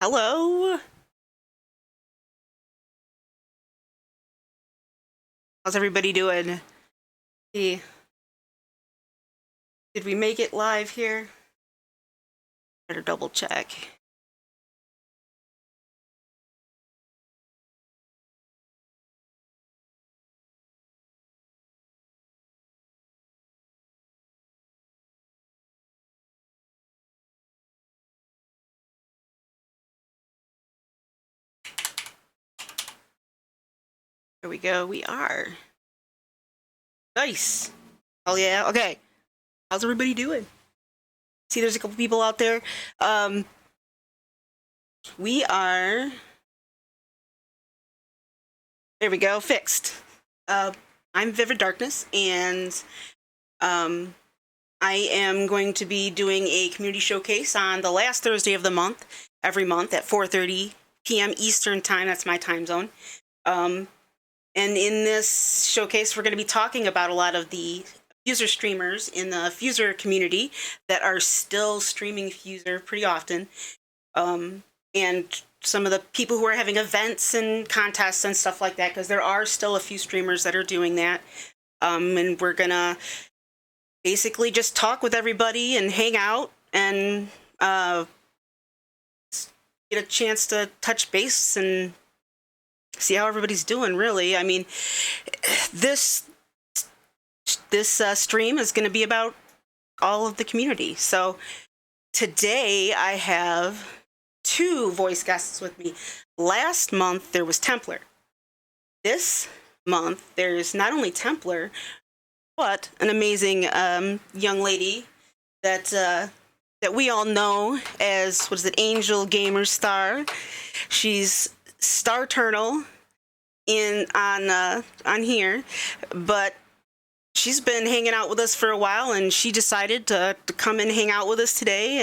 Hello. How's everybody doing? Hey, did we make it live here? Better double check. There we go. We are. Nice. Oh yeah. Okay. How's everybody doing? See, there's a couple people out there. We are. There we go. Fixed. I'm Vivid Darkness, and I am going to be doing a community showcase on the last Thursday of the month, every month at 4:30 p.m. Eastern Time. That's my time zone. And in this showcase, we're going to be talking about a lot of the Fuser streamers in the Fuser community that are still streaming Fuser pretty often. And some of the people who are having events and contests and stuff like that, because there are still a few streamers that are doing that. And we're going to basically just talk with everybody and hang out and get a chance to touch base and see how everybody's doing, really. I mean, this stream is going to be about all of the community. So today I have two voice guests with me. Last month there was Templar. This month there's not only Templar, but an amazing young lady that we all know as, what is it, Angel Gamer Star. She's Starturnal on here, but she's been hanging out with us for a while, and she decided to come and hang out with us today,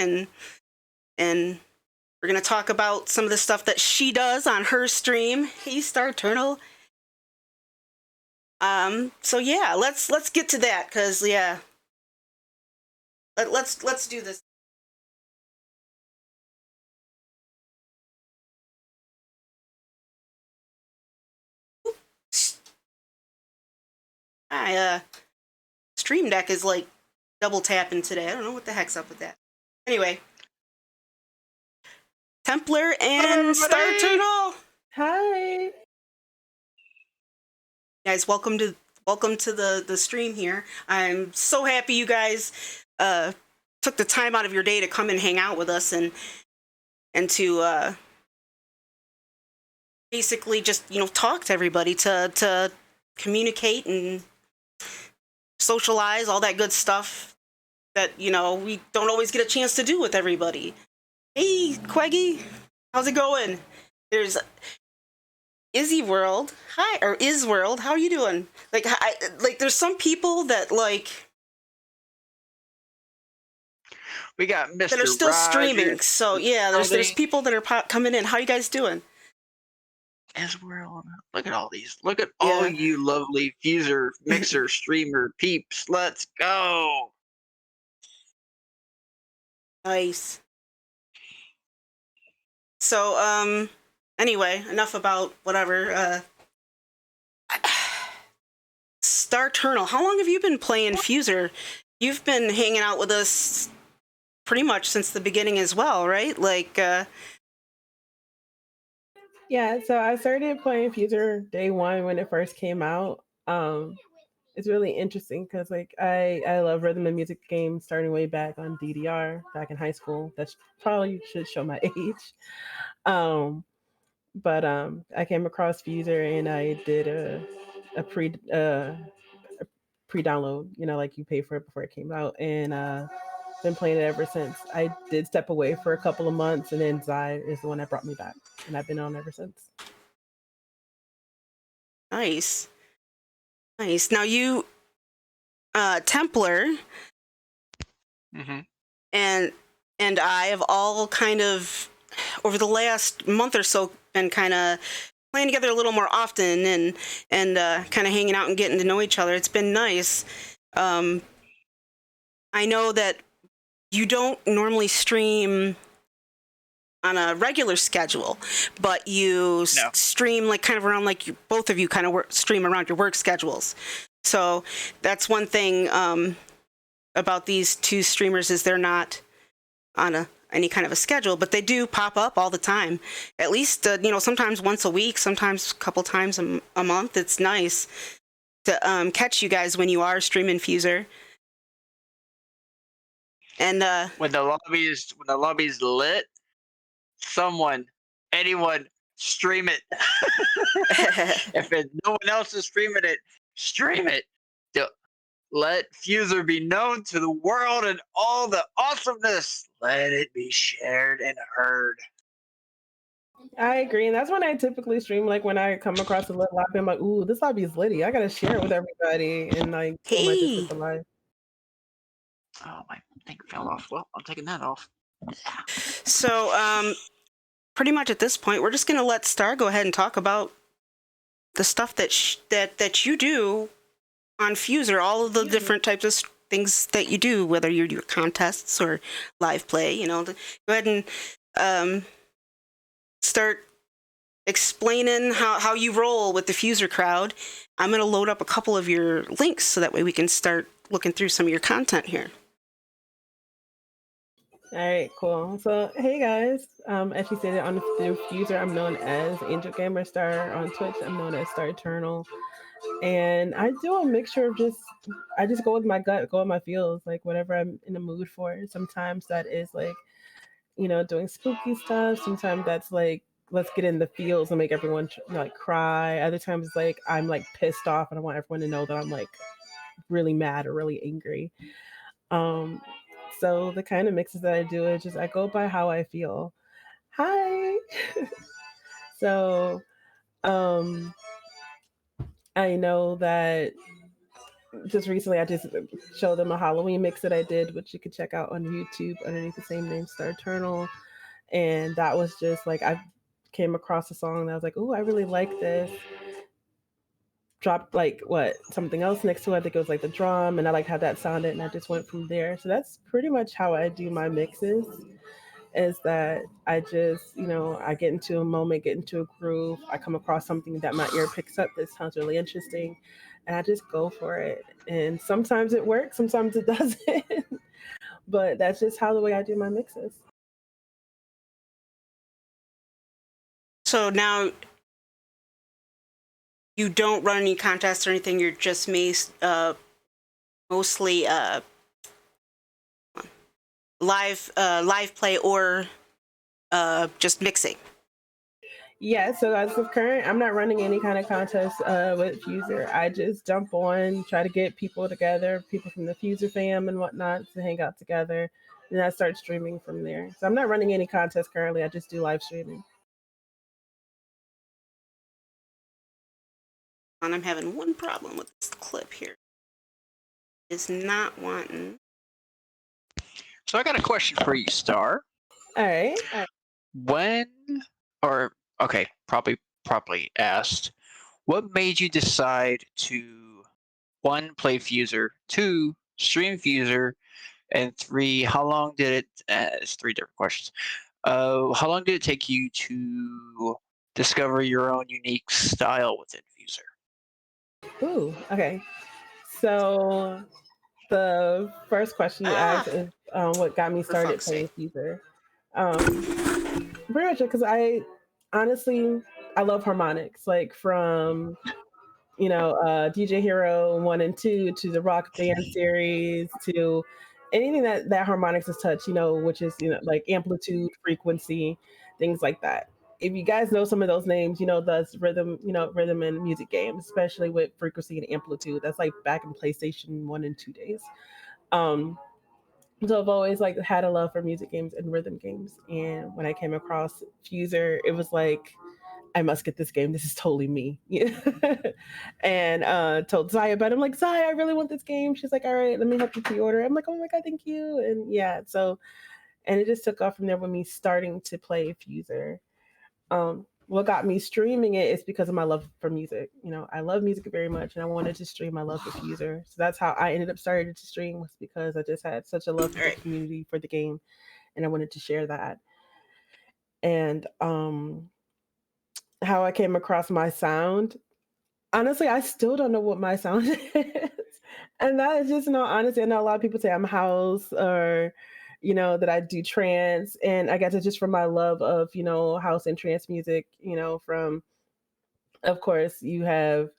and we're gonna talk about some of the stuff that she does on her stream. Hey, Starturnal. So yeah, let's get to that, because yeah, let's do this. Stream Deck is like double tapping today. I don't know what the heck's up with that. Anyway, Templar and Starturnal. Hi. Guys, welcome to the stream here. I'm so happy you guys took the time out of your day to come and hang out with us and to basically just, talk to everybody, to communicate and socialize, all that good stuff that, we don't always get a chance to do with everybody. Hey, Queggy, how's it going? There's Izzy World. Hi, or Is World. How are you doing? Like, there's some people that we got Mr. that are still Roger, streaming. So yeah, there's people that are coming in. How you guys doing? As World. Look at all these. Look at all you lovely Fuser, Mixer, streamer peeps. Let's go. Nice. So anyway, enough about whatever. Starturnal, how long have you been playing Fuser? You've been hanging out with us pretty much since the beginning as well, right? Like, yeah, so I started playing Fuser day one when it first came out. It's really interesting because like I love rhythm and music games starting way back on DDR back in high school. That's probably should show my age. But I came across Fuser and I did a pre-download, like you pay for it before it came out, and been playing it ever since. I did step away for a couple of months, and then Zai is the one that brought me back, and I've been on ever since. Nice. Now you, Templar, and I have all kind of over the last month or so been kind of playing together a little more often and kind of hanging out and getting to know each other. It's been nice. I know that you don't normally stream on a regular schedule, but you stream like kind of around like both of you kind of stream around your work schedules. So that's one thing about these two streamers is they're not on any kind of a schedule, but they do pop up all the time. At least sometimes once a week, sometimes a couple times a month. It's nice to catch you guys when you are streaming Fuser. And when the lobby's lit, anyone, stream it. If no one else is streaming it, stream it. Let Fuser be known to the world and all the awesomeness. Let it be shared and heard. I agree, and that's when I typically stream. Like when I come across a lit lobby, I'm like, "Ooh, this lobby is litty. I gotta share it with everybody." And like, I might just hit the live. Oh, my thing fell off. Well, I'm taking that off. So, pretty much at this point, we're just gonna let Star go ahead and talk about the stuff that you do on Fuser, all of the different types of things that you do, whether you do contests or live play. Go ahead and start explaining how you roll with the Fuser crowd. I'm going to load up a couple of your links so that way we can start looking through some of your content here. All right, cool. So, hey guys, as you stated on the Fuser, I'm known as Angel Gamer Star. On Twitch, I'm known as Starturnal. And I do a mixture of I just go with my gut, go with my feels, like whatever I'm in the mood for. Sometimes that is like, doing spooky stuff. Sometimes that's like, let's get in the feels and make everyone like cry. Other times it's like, I'm like pissed off and I want everyone to know that I'm like really mad or really angry. So the kind of mixes that I do is just, I go by how I feel. Hi. So, I know that just recently I just showed them a Halloween mix that I did, which you can check out on YouTube underneath the same name, Starturnal. And that was just like, I came across a song and I was like, "Ooh, I really like this." Dropped like something else next to it. I think it was like the drum, and I liked how that sounded, and I just went from there. So that's pretty much how I do my mixes. Is that I just, I get into a moment, get into a groove, I come across something that my ear picks up that sounds really interesting, and I just go for it. And sometimes it works, sometimes it doesn't. But that's just how the way I do my mixes. So now you don't run any contests or anything. You're just mostly live play or just mixing. Yeah, so as of current, I'm not running any kind of contest with Fuser. I just jump on, try to get people together, people from the Fuser fam and whatnot, to hang out together, and I start streaming from there. So I'm not running any contests currently. I just do live streaming. And I'm having one problem with this clip here. It's not wanting. So I got a question for you, Star. All right. Properly asked, what made you decide to 1, play Fuser, 2, stream Fuser, and 3, how long did it? It's 3 different questions. How long did it take you to discover your own unique style within Fuser? Ooh, okay. So the first question you asked is what got me started playing Fuser. Pretty much because I love harmonics, like from DJ Hero 1 and 2 to the Rock Band series to anything that harmonics has touched, which is like amplitude, frequency, things like that. If you guys know some of those names, that's rhythm and music games, especially with frequency and amplitude. That's like back in PlayStation 1 and 2 days. So I've always like had a love for music games and rhythm games. And when I came across Fuser, it was like, I must get this game. This is totally me. And told Zaya about it. I'm like, Zaya, I really want this game. She's like, all right, let me help you pre-order. I'm like, oh my God, thank you. And yeah, and it just took off from there with me starting to play Fuser. What got me streaming it is because of my love for music. I love music very much, and I wanted to stream my love for Fuser. So that's how I ended up starting to stream, was because I just had such a love for the community, for the game, and I wanted to share that. and how I came across my sound. Honestly, I still don't know what my sound is. And that is just no honesty. I know a lot of people say I'm house or, that I do trance. And I guess it's just from my love of, house and trance music, from, of course, you have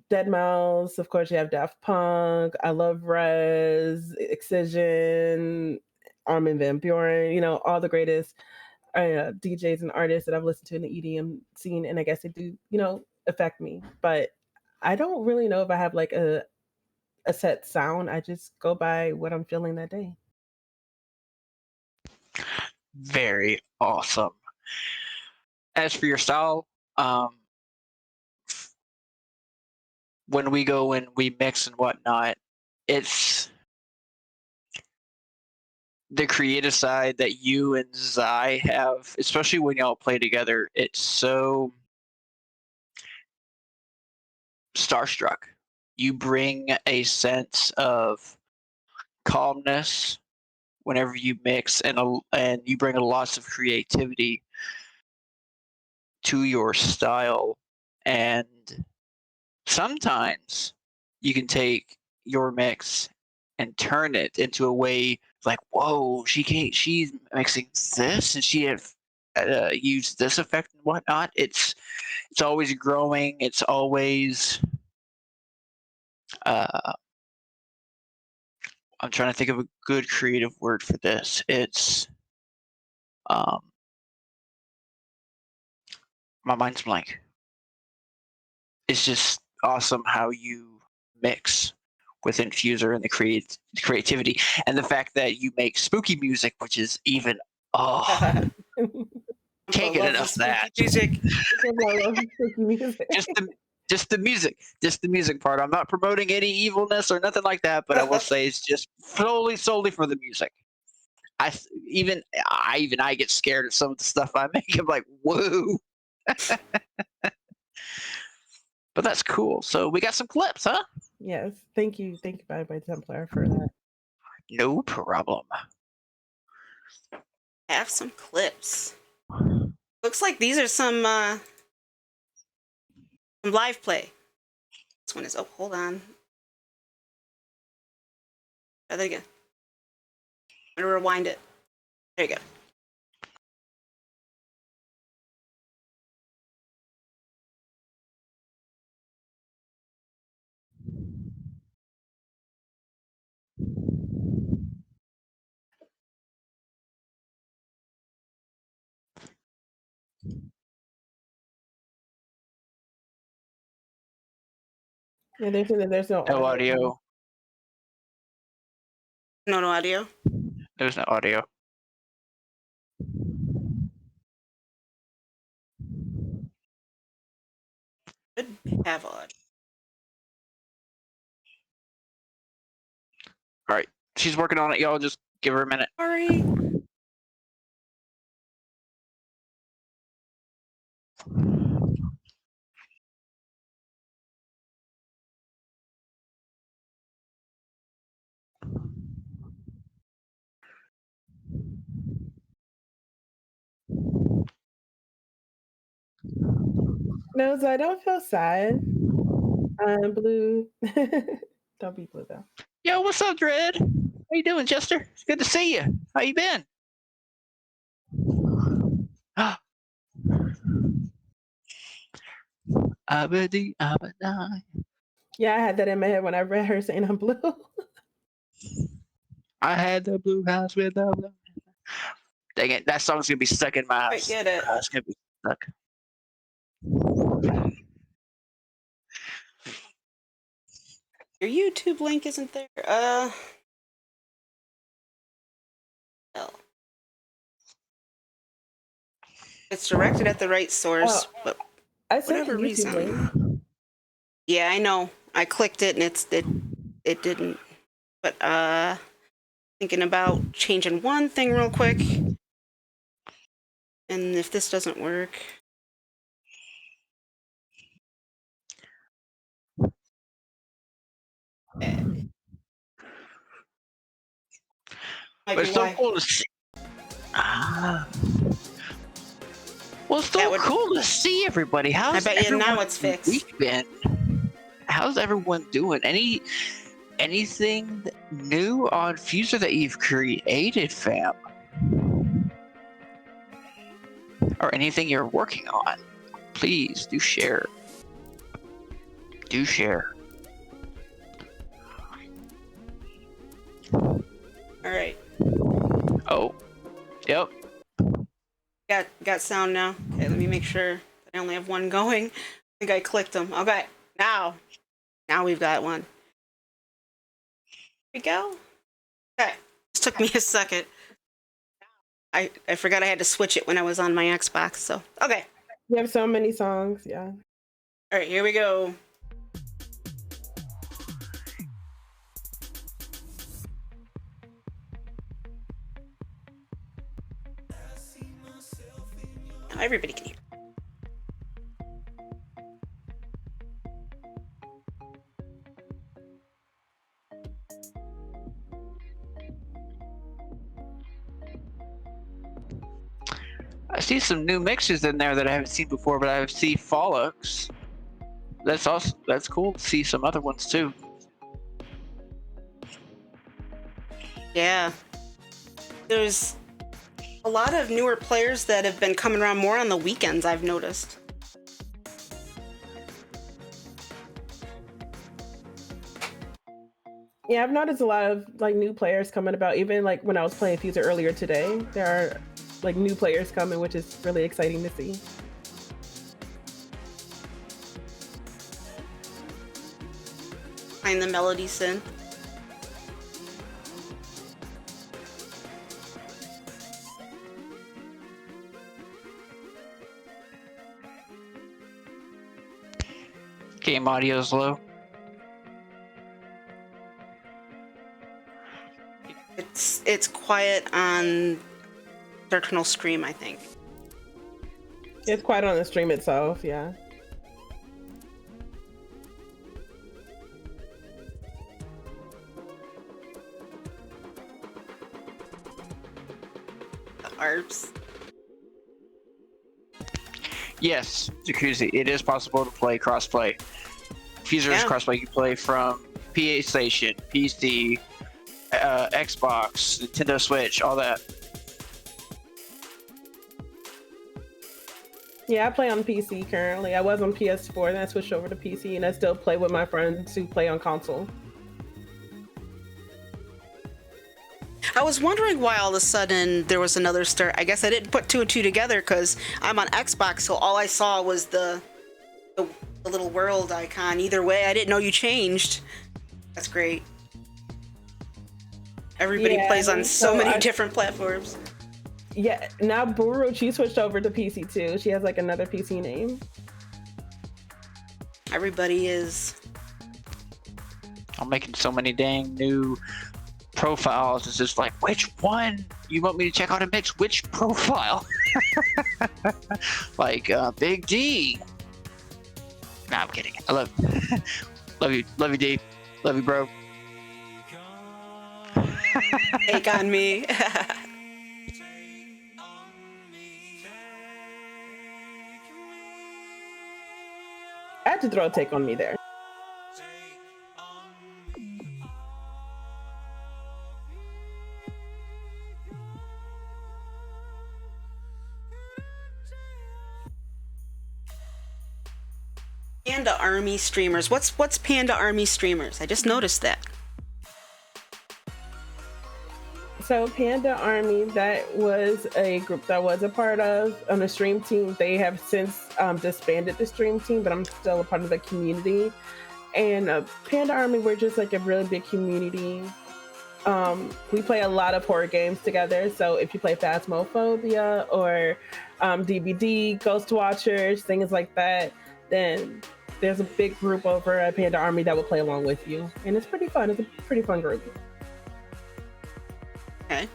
Dead Mouse, of course, you have Daft Punk. I love Rez, Excision, Armin van Buuren, all the greatest DJs and artists that I've listened to in the EDM scene. And I guess they do, affect me. But I don't really know if I have like a set sound. I just go by what I'm feeling that day. Very awesome. As for your style, when we go and we mix and whatnot, it's the creative side that you and Zai have, especially when y'all play together. It's so starstruck. You bring a sense of calmness whenever you mix, and you bring lots of creativity to your style. And sometimes you can take your mix and turn it into a way like, whoa, she's mixing this, and she have used this effect and whatnot. It's always growing. It's always uh, I'm trying to think of a good creative word for this. It's um, my mind's blank. It's just awesome how you mix with Infuser and the creativity, and the fact that you make spooky music, which is even can't get enough of that. Music. just the just the music part. I'm not promoting any evilness or nothing like that, but I will say it's just solely for the music. I get scared of some of the stuff I make. I'm like, whoa. But that's cool. So we got some clips, huh? Yes. Thank you. Thank you, Bye Bye Templar, for that. No problem. Have some clips. Looks like these are some live play. This one is, oh, hold on. Try that again. I'm gonna rewind it. There you go. Yeah, there's no No audio. No audio. There's no audio. Should have audio. All right. She's working on it, y'all. Just give her a minute. Sorry. No, so I don't feel sad. I'm blue. Don't be blue though. Yo, what's up, Dread? How you doing, Chester? It's good to see you. How you been? Abadi, abadai. Yeah, I had that in my head when I read her saying I'm blue. I had the blue house with the blue. Dang it, that song's gonna be stuck in my house. Get it. It's gonna be stuck. Your YouTube link isn't there. Hell. It's directed at the right source, but I sent whatever the YouTube reason. link. Yeah, I know. I clicked it and it didn't. But thinking about changing one thing real quick. And if this doesn't work. Might But be it's so why. cool to see. Well, it's so That would- cool to see everybody. How's bet you now everyone's it's fixed. week been? How's everyone doing? Anything new on Fuser that you've created, fam? Or anything you're working on? Please do share. Do share. All right. Oh, yep. Got sound now. Okay, let me make sure I only have one going. I think I clicked them. Okay, now we've got one. Here we go. Okay, this took me a second. I forgot I had to switch it when I was on my Xbox. So okay. You have so many songs, yeah. All right, here we go. Now everybody can hear. I see some new mixes in there that I haven't seen before, but I see Follux. That's cool to see some other ones too. Yeah. There's a lot of newer players that have been coming around more on the weekends, I've noticed. Yeah, I've noticed a lot of like new players coming about. Even like when I was playing Fuser earlier today, there are like new players coming, which is really exciting to see. Find the melody synth. Game audio is low. It's quiet on Starturnal stream, I think. It's quite on the stream itself, yeah. The ARPs. Yes, Jacuzzi. It is possible to play crossplay. Fuser is Yeah. crossplay. You can play from PlayStation, PC, Xbox, Nintendo Switch, all that. Yeah, I play on PC currently. I was on PS4, then I switched over to PC, and I still play with my friends who play on console. I was wondering why all of a sudden there was another start. I guess I didn't put two and two together because I'm on Xbox, so all I saw was the little world icon. Either way, I didn't know you changed. That's great. Everybody Yeah, plays on so so many different platforms. Yeah, now Buru, she switched over to PC too. She has like another PC name. Everybody is. I'm making so many dang new profiles. It's just like, which one you want me to check out a mix? Which profile? Like Big D. Nah, I'm kidding. I love you, D. Love you, bro. Take on me. I had to throw a take on me there. Panda Army streamers. What's Panda Army streamers? I just noticed that. So Panda Army, that was a group that was a part of on the stream team. They have since disbanded the stream team, but I'm still a part of the community. And Panda Army, we're just like a really big community. We play a lot of horror games together. So if you play Phasmophobia or DVD, Ghost Watchers, things like that, then there's a big group over at Panda Army that will play along with you. And it's pretty fun. It's a pretty fun group. Okay.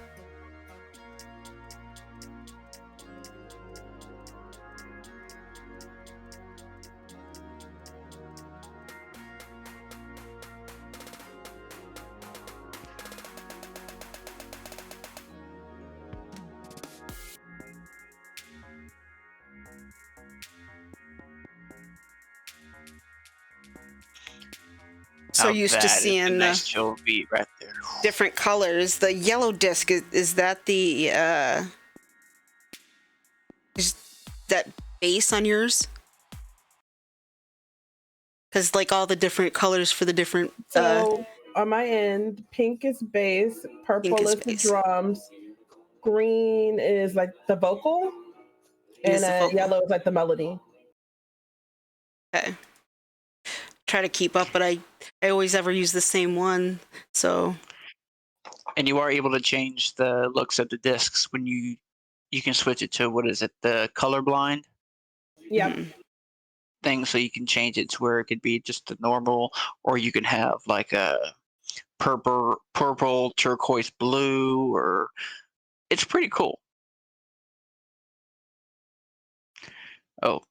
so Now used to that is a seeing nice the chill beat right there. different colors. The yellow disc, is that the is that base on yours? Because like all the different colors for the different So on my end, pink is bass, pink purple is is the base. drums, green is like the vocal, And and is the vocal. yellow is like the melody. Okay. Try to keep up, but I always ever use the same one. So And you are able to change the looks of the discs when you can switch it to, what is it, the colorblind Yep. mhm. thing, so you can change it to where it could be just the normal, or you can have like a purple, turquoise blue, or it's pretty cool. Oh,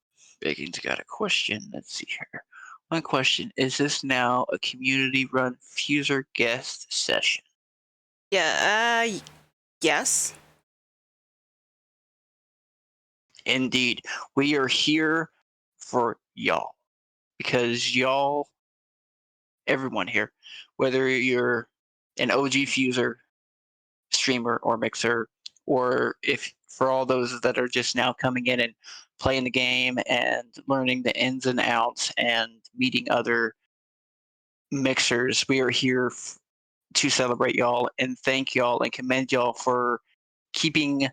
Bacon's got a question. Let's see here. One question: is this now a community-run Fuser guest session? Yeah, yes. Indeed, we are here for y'all, because y'all, everyone here, whether you're an OG Fuser streamer or mixer, or if for all those that are just now coming in and playing the game and learning the ins and outs and meeting other mixers, we are here to celebrate y'all and thank y'all and commend y'all for keeping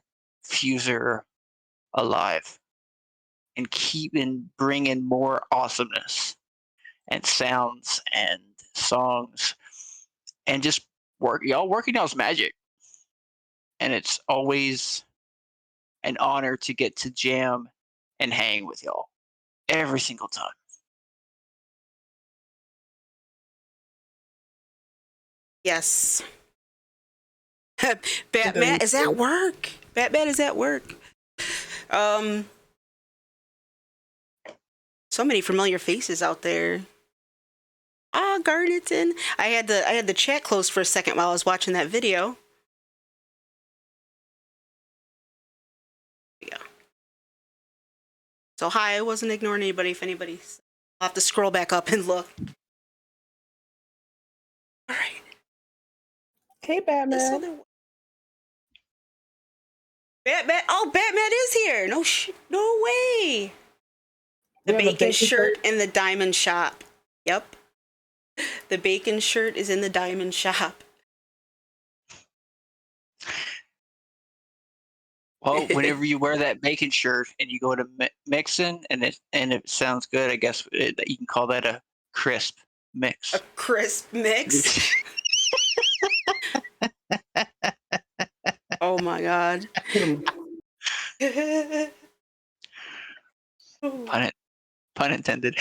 Fuser alive and keeping bringing more awesomeness and sounds and songs and just working y'all's magic. And it's always an honor to get to jam and hang with y'all every single time. Yes. Batman is at work. Batman is at work. So many familiar faces out there. Ah, Garneton. I had the chat closed for a second while I was watching that video. Yeah. So hi, I wasn't ignoring anybody. If anybody's, I'll have to scroll back up and look. All right. Hey, Batman. Batman. Oh, Batman is here. No way. The You have a bacon bacon shirt shirt? in the diamond shop. Yep. The bacon shirt is in the diamond shop. Well, whenever you wear that bacon shirt and you go to mixing and it sounds good, I guess you can call that a crisp A mix. crisp mix. Oh my god. Pun intended.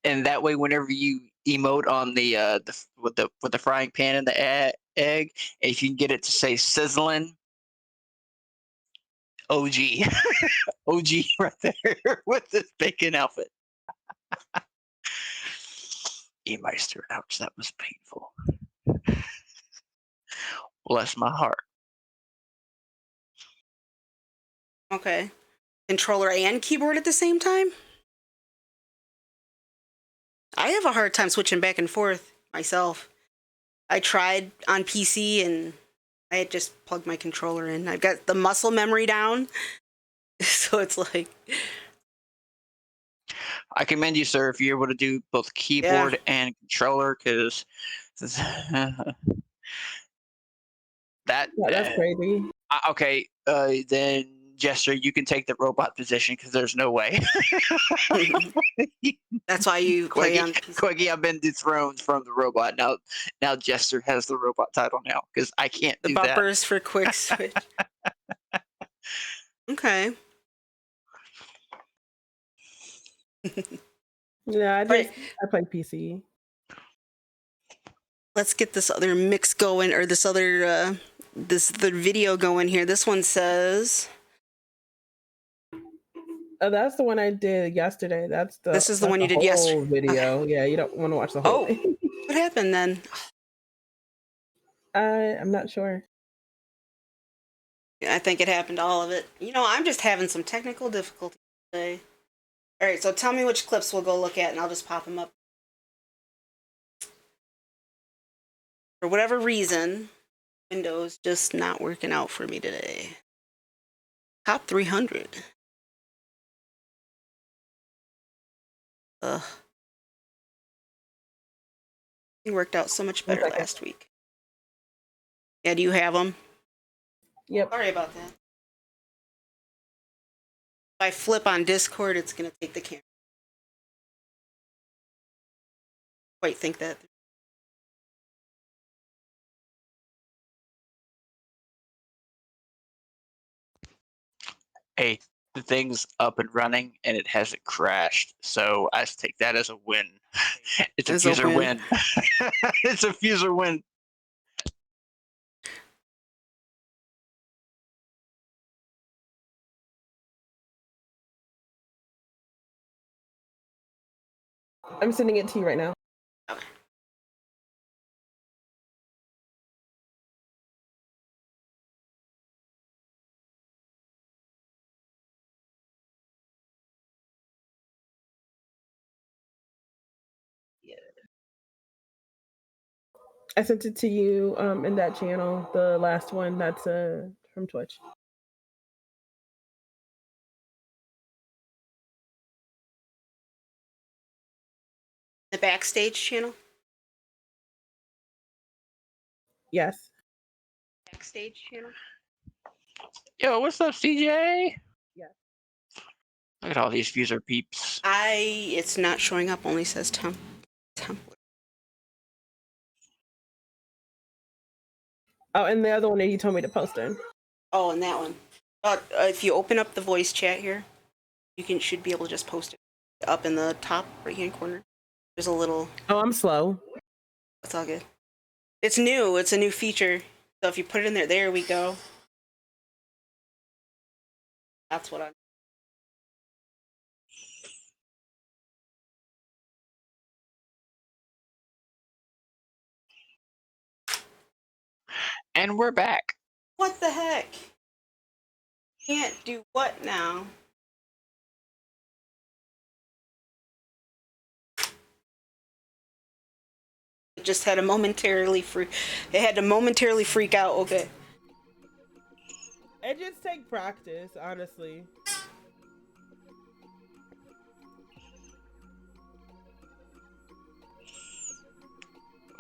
And that way, whenever you emote on the with the frying pan and the egg, if you can get it to say sizzling, OG, OG right there with this bacon outfit. E-Meister, ouch, that was painful. Bless my heart. Okay. Controller and keyboard at the same time? I have a hard time switching back and forth myself. I tried on PC and I had just plugged my controller in. I've got the muscle memory down. So it's like, I commend you, sir, if you're able to do both keyboard and controller, because that. Yeah, that's crazy. Okay, then Jester, you can take the robot position because there's no way. that's why you play on PC. Quiggy, I've been dethroned from the robot. Now Jester has the robot title now because I can't The do that. bumpers for quick switch. Okay. Yeah, I Right. play PC. Let's get this other mix going, or this other the video going here. This one says, Oh, that's the one I did yesterday. this is the one you did whole yesterday. video. Okay. Yeah, you don't want to watch the whole thing. What happened then? I'm not sure. I think it happened to all of it. I'm just having some technical difficulties today. All right, so tell me which clips we'll go look at, and I'll just pop them up. For whatever reason, Windows just not working out for me today. Top 300. Ugh. It worked out so much better last week. Yeah, do you have them? Yep. Sorry about that. If I flip on Discord, it's going to take the camera. Quite think that. Hey, the thing's up and running and it hasn't crashed. So I take that as a win. It's a As a Fuser win. win. It's a Fuser win. I'm sending it to you right now. Okay. I sent it to you in that channel, the last one that's from Twitch. The Backstage channel? Yes. Backstage channel? Yo, what's up, CJ? Yeah. Look at all these Fuser peeps. It's not showing up, only says Templar. Oh, and the other one that you told me to post in. Oh, and that one. If you open up the voice chat here, you should be able to just post it up in the top right hand corner. There's a little. Oh, I'm slow. It's all good. It's new. It's a new feature. So if you put it in there we go. That's what I'm. And we're back. What the heck? Can't do what now? It just had a momentarily freak. It had to momentarily freak out. Okay. It just takes practice, honestly.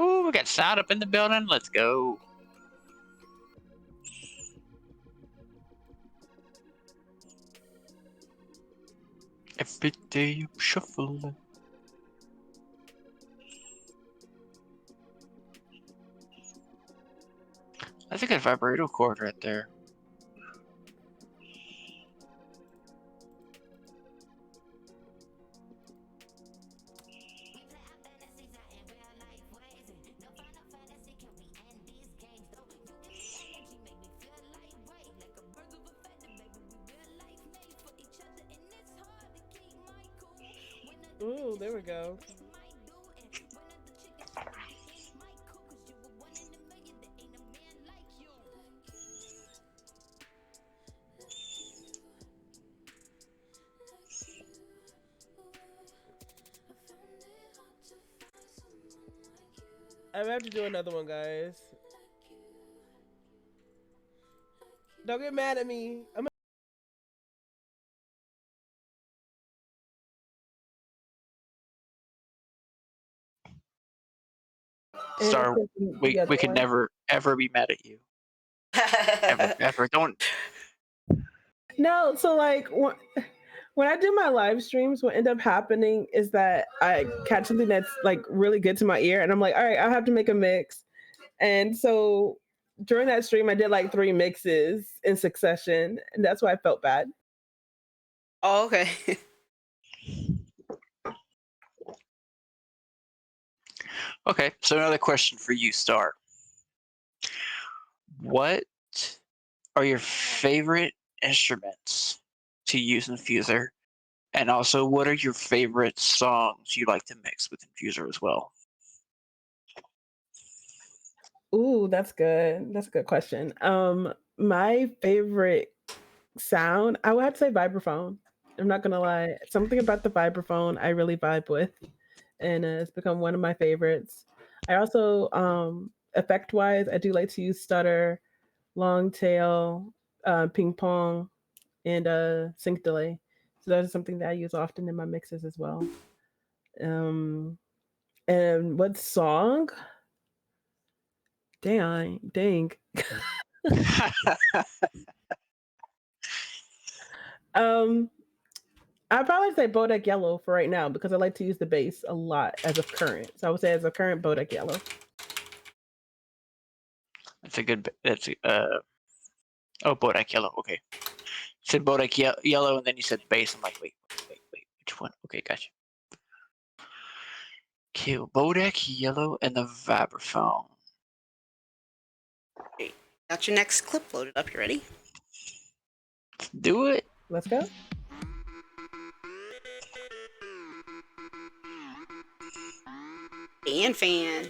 Ooh, we got sound up in the building. Let's go. Every day you shuffle. I think a vibrato chord right there. Ooh, there we go. I have to do another one, guys. Don't get mad at me. Star, we can never ever be mad at you. Ever. Don't. No, so like when I do my live streams, what end up happening is that I catch something that's like really good to my ear, and I'm like, all right, I'll have to make a mix. And so during that stream, I did like 3 mixes in succession, and that's why I felt bad. Oh, okay. Okay, so another question for you, Star. What are your favorite instruments to use in Fuser? And also, what are your favorite songs you like to mix with Infuser as well? Ooh, that's good. That's a good question. My favorite sound, I would have to say vibraphone. I'm not gonna lie. Something about the vibraphone I really vibe with, and it's become one of my favorites. I also, effect wise, I do like to use stutter, long tail, ping pong, and sync delay. So that is something that I use often in my mixes as well. Um, and what song? Dang. Um, I'd probably say Bodak Yellow for right now because I like to use the bass a lot as of current. So I would say as of current, Bodak Yellow. That's a good. That's oh, Bodak Yellow. Okay, you said Bodak Yellow, and then you said bass. I'm like, wait, which one? Okay, gotcha. Okay, Bodak Yellow and the vibraphone. Great. Got your next clip loaded up. You ready? Do it. Let's go. Dan fan.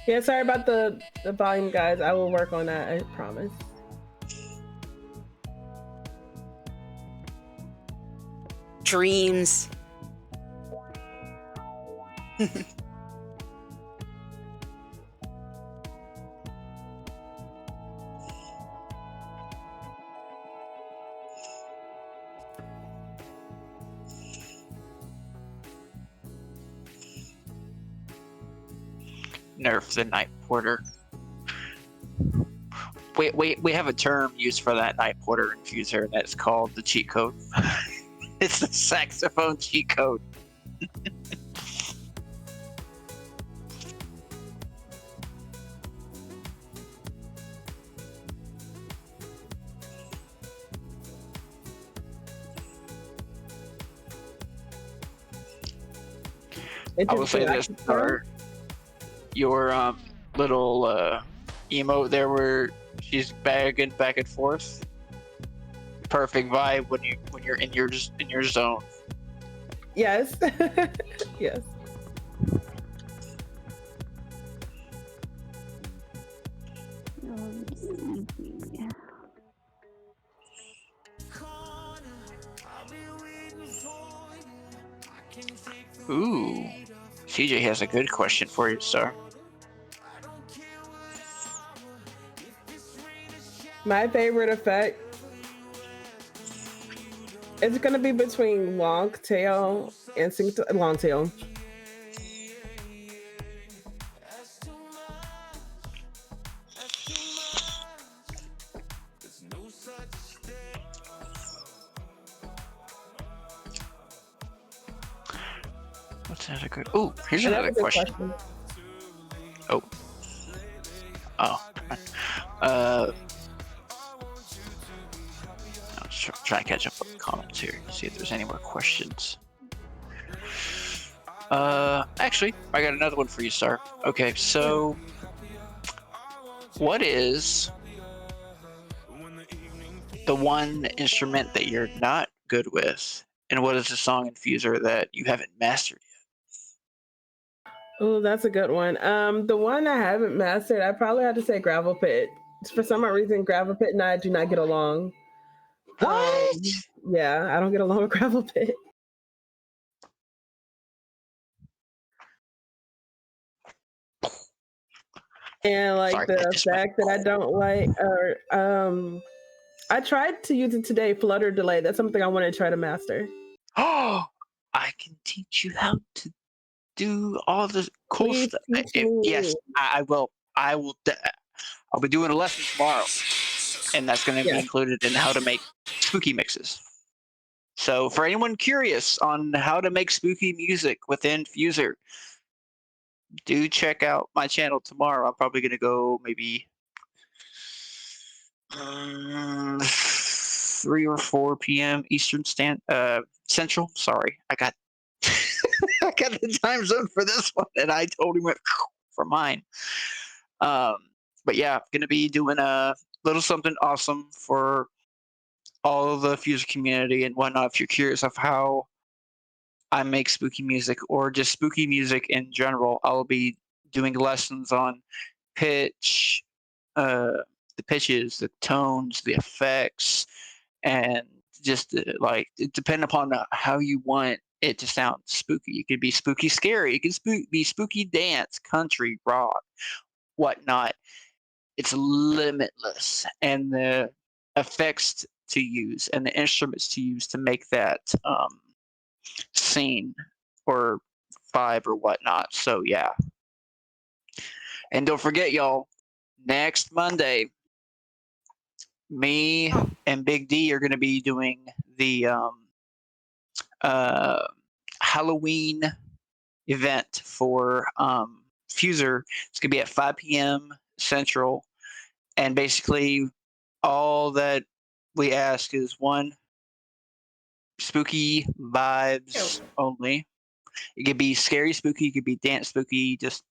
Yeah, sorry about the volume, guys. I will work on that. I promise. Dreams. Nerf the Night Porter. We have a term used for that Night Porter infuser, and that's called the cheat code. It's the saxophone cheat code. I will say this, your little emote there where she's bagging back and forth. Perfect vibe when you're in your zone. Yes. Yes. Ooh, CJ has a good question for you, sir. My favorite effect is going to be between long tail and long tail. What's that a good? Ooh, here's another question. Oh. I'll try to catch up with the comments here, see if there's any more questions. Actually, I got another one for you, Star. Okay, so what is the one instrument that you're not good with, and what is the song infuser that you haven't mastered yet? Oh, that's a good one. The one I haven't mastered, I probably have to say gravel pit. For some reason, gravel pit and I do not get along. What? Yeah, I don't get along with gravel pit. And like Sorry, the fact that I don't like, or I tried to use it today, flutter delay. That's something I want to try to master. Oh, I can teach you how to do all the cool Please stuff. teach me. Yes, I will. I'll be doing a lesson tomorrow, and that's going to be included in how to make spooky mixes. So for anyone curious on how to make spooky music within Fuser, do check out my channel tomorrow. I'm probably going to go maybe 3 or 4 p.m. Eastern Central. Sorry, I got I got the time zone for this one, and I totally went for mine. But yeah, going to be doing a little something awesome for all of the Fuser community and whatnot. If you're curious of how I make spooky music or just spooky music in general, I'll be doing lessons on pitch, the pitches, the tones, the effects, and just like it depend upon how you want it to sound spooky. It could be spooky scary. It could be spooky dance, country, rock, whatnot. It's limitless, and the effects to use and the instruments to use to make that scene or vibe or whatnot. So yeah, and don't forget, y'all. Next Monday, me Oh, and Big D are going to be doing the uh, Halloween event for Fuser. It's going to be at 5 p.m. Central. And basically, all that we ask is one, spooky vibes only. It could be scary spooky, it could be dance spooky, just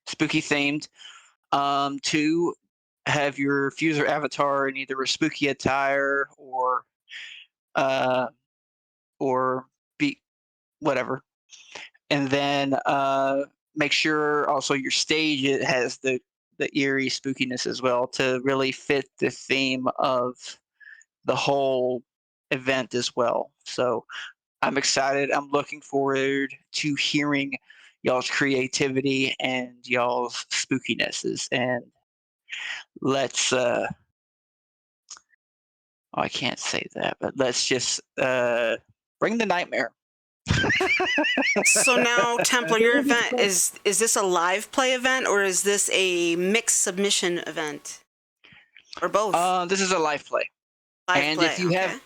spooky themed. Two, have your Fuser avatar in either a spooky attire uh, or be whatever. And then make sure also your stage it has the eerie spookiness as well to really fit the theme of the whole event as well. So I'm excited. I'm looking forward to hearing y'all's creativity and y'all's spookinesses. And let's oh, I can't say that, but let's just bring the nightmare. so now Templar, your event is this a live play event or is this a mixed submission event? Or both? This is a live play. Live And play, if you okay.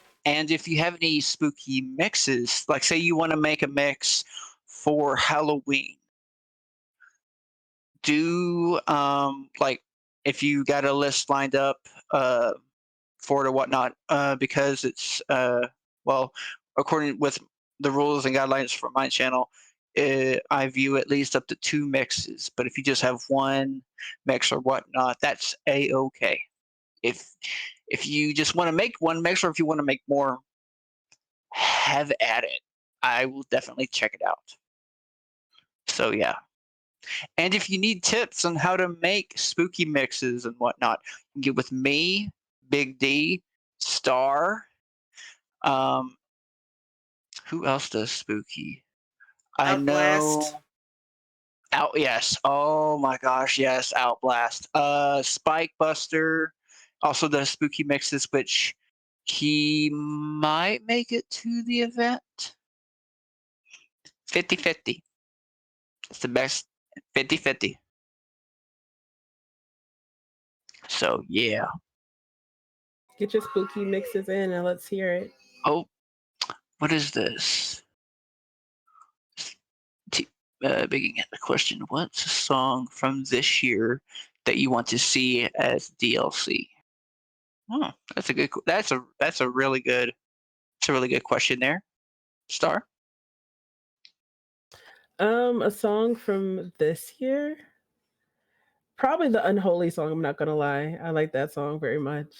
have any spooky mixes, like say you want to make a mix for Halloween, do like if you got a list lined up for it or whatnot, because it's well, according with the rules and guidelines for my channel, I view at least up to 2 mixes. But if you just have one mix or whatnot, that's a-okay. If you just want to make one mix, or if you want to make more, have at it. I will definitely check it out. So yeah. And if you need tips on how to make spooky mixes and whatnot, you can get with me, Big D, Star. Um, who else does spooky? I Outblast. know Out yes. Oh my gosh, yes, Outblast. Spike Buster also does spooky mixes, which he might make it to the event. 50-50. It's the best 50-50. So yeah. Get your spooky mixes in and let's hear it. Oh, what is this? Beginning at the question, what's a song from this year that you want to see as DLC? Oh, that's a good. That's a really good. It's a really good question there, Star. A song from this year? Probably the Unholy song, I'm not gonna lie. I like that song very much.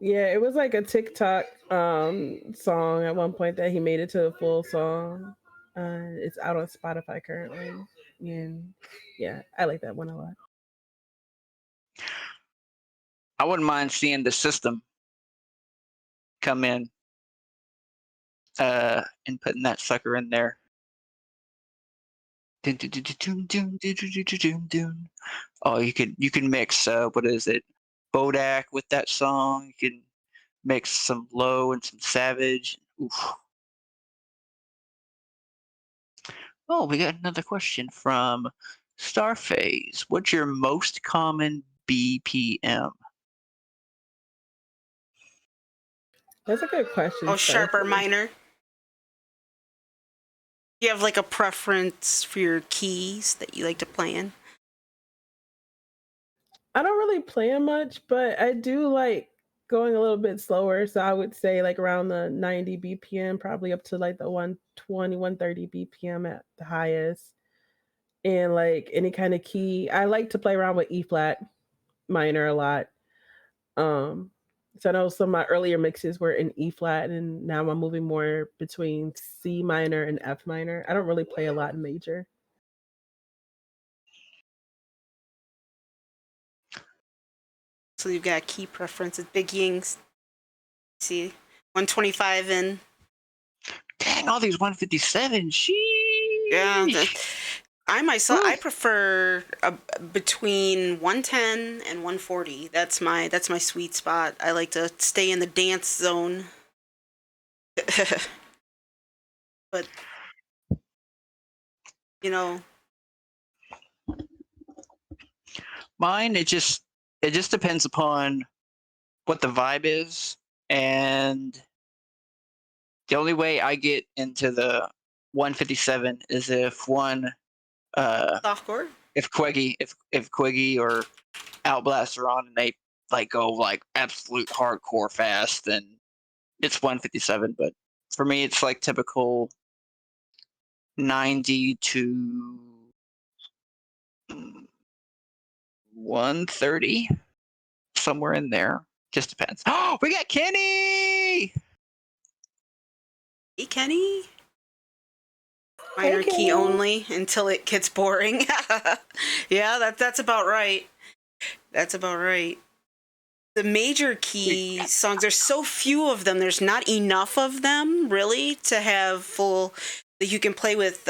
Yeah, it was like a TikTok song at one point that he made it to a full song. It's out on Spotify currently. And yeah, I like that one a lot. I wouldn't mind seeing the system come in and putting that sucker in there. Oh, you can mix what is it? Bodak with that song. You can mix some low and some savage. Oof. Oh, we got another question from Starface. What's your most common BPM? That's a good question, Oh, sharp or Starfleet. minor? Do you have like a preference for your keys that you like to play in? I don't really play 'em much, but I do like going a little bit slower. So I would say like around the 90 BPM, probably up to like the 120, 130 BPM at the highest. And like any kind of key. I like to play around with E flat minor a lot. Um So I know some of my earlier mixes were in E flat, and now I'm moving more between C minor and F minor. I don't really play a lot in major. So you've got key preferences, big yings. See, 125 and Dang, all these 157. yeah. Sheesh. I myself, Ooh. I prefer between 110 and 140. That's my sweet spot. I like to stay in the dance zone. But you know, Mine, it just depends upon what the vibe is, and the only way I get into the 157 is if uh softcore. if Quiggy or Outblast are on and they like go like absolute hardcore fast, then it's 157. But for me, it's like typical 90 to 130, somewhere in there. Just depends. Oh, we got Kenny. Hey, Kenny. Hey, Minor key Kenny. only until it gets boring. Yeah, that's about right. That's about right. The major key songs, there's so few of them. There's not enough of them really to have full that you can play with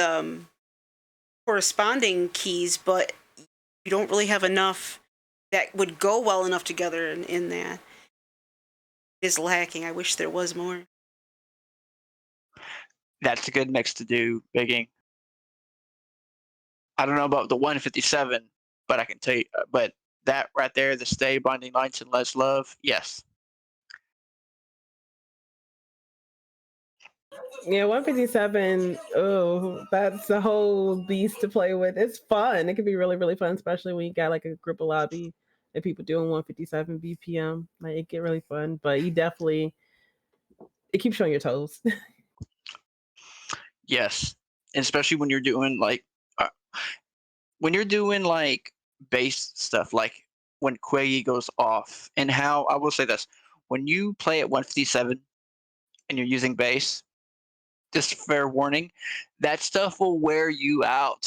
corresponding keys, but you don't really have enough that would go well enough together in that. It is lacking. I wish there was more. That's a good mix to do, Bigging. I don't know about the 157, but I can tell you, but that right there, the Stay, Binding Lights, and Let's Love, yes. Yeah, 157. Oh, that's a whole beast to play with. It's fun. It can be really, really fun, especially when you got like a group of lobby and people doing 157 BPM. Like it get really fun, but you definitely it keeps you on your toes. Yes. And especially uh, when you're doing like bass stuff, like when Quaggy goes off, and how I will say this, when you play at 157 and you're using bass, just fair warning, that stuff will wear you out.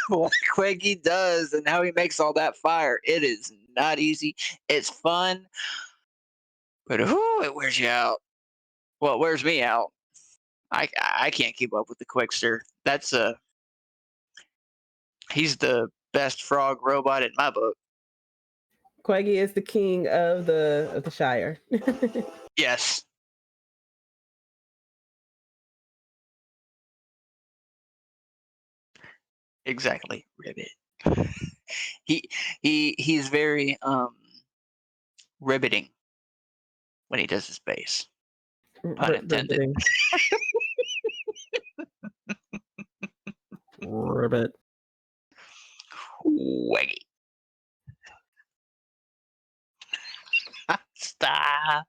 What Quaggy does and how he makes all that fire, it is not easy. It's fun, but it wears you out. Well, it wears me out. I can't keep up with the Quickster. He's the best frog robot in my book. Quaggy is the king of the Shire. Yes, exactly. Ribbit. He he's very riveting when he does his bass. Pun intended. Ribbit. Ribbit. Waggy. Stop.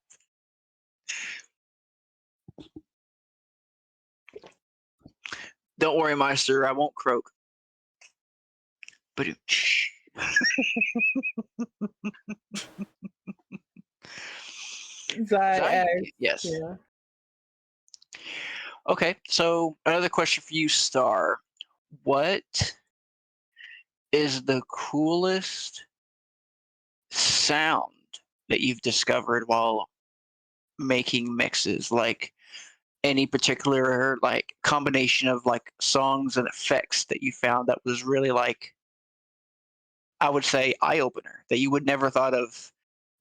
Don't worry, Meister. I won't croak. But Zai yes. yeah. Okay, so another question for you, Star. What is the coolest sound that you've discovered while making mixes? Like any particular like combination of like songs and effects that you found that was really like, I would say, eye opener that you would never thought of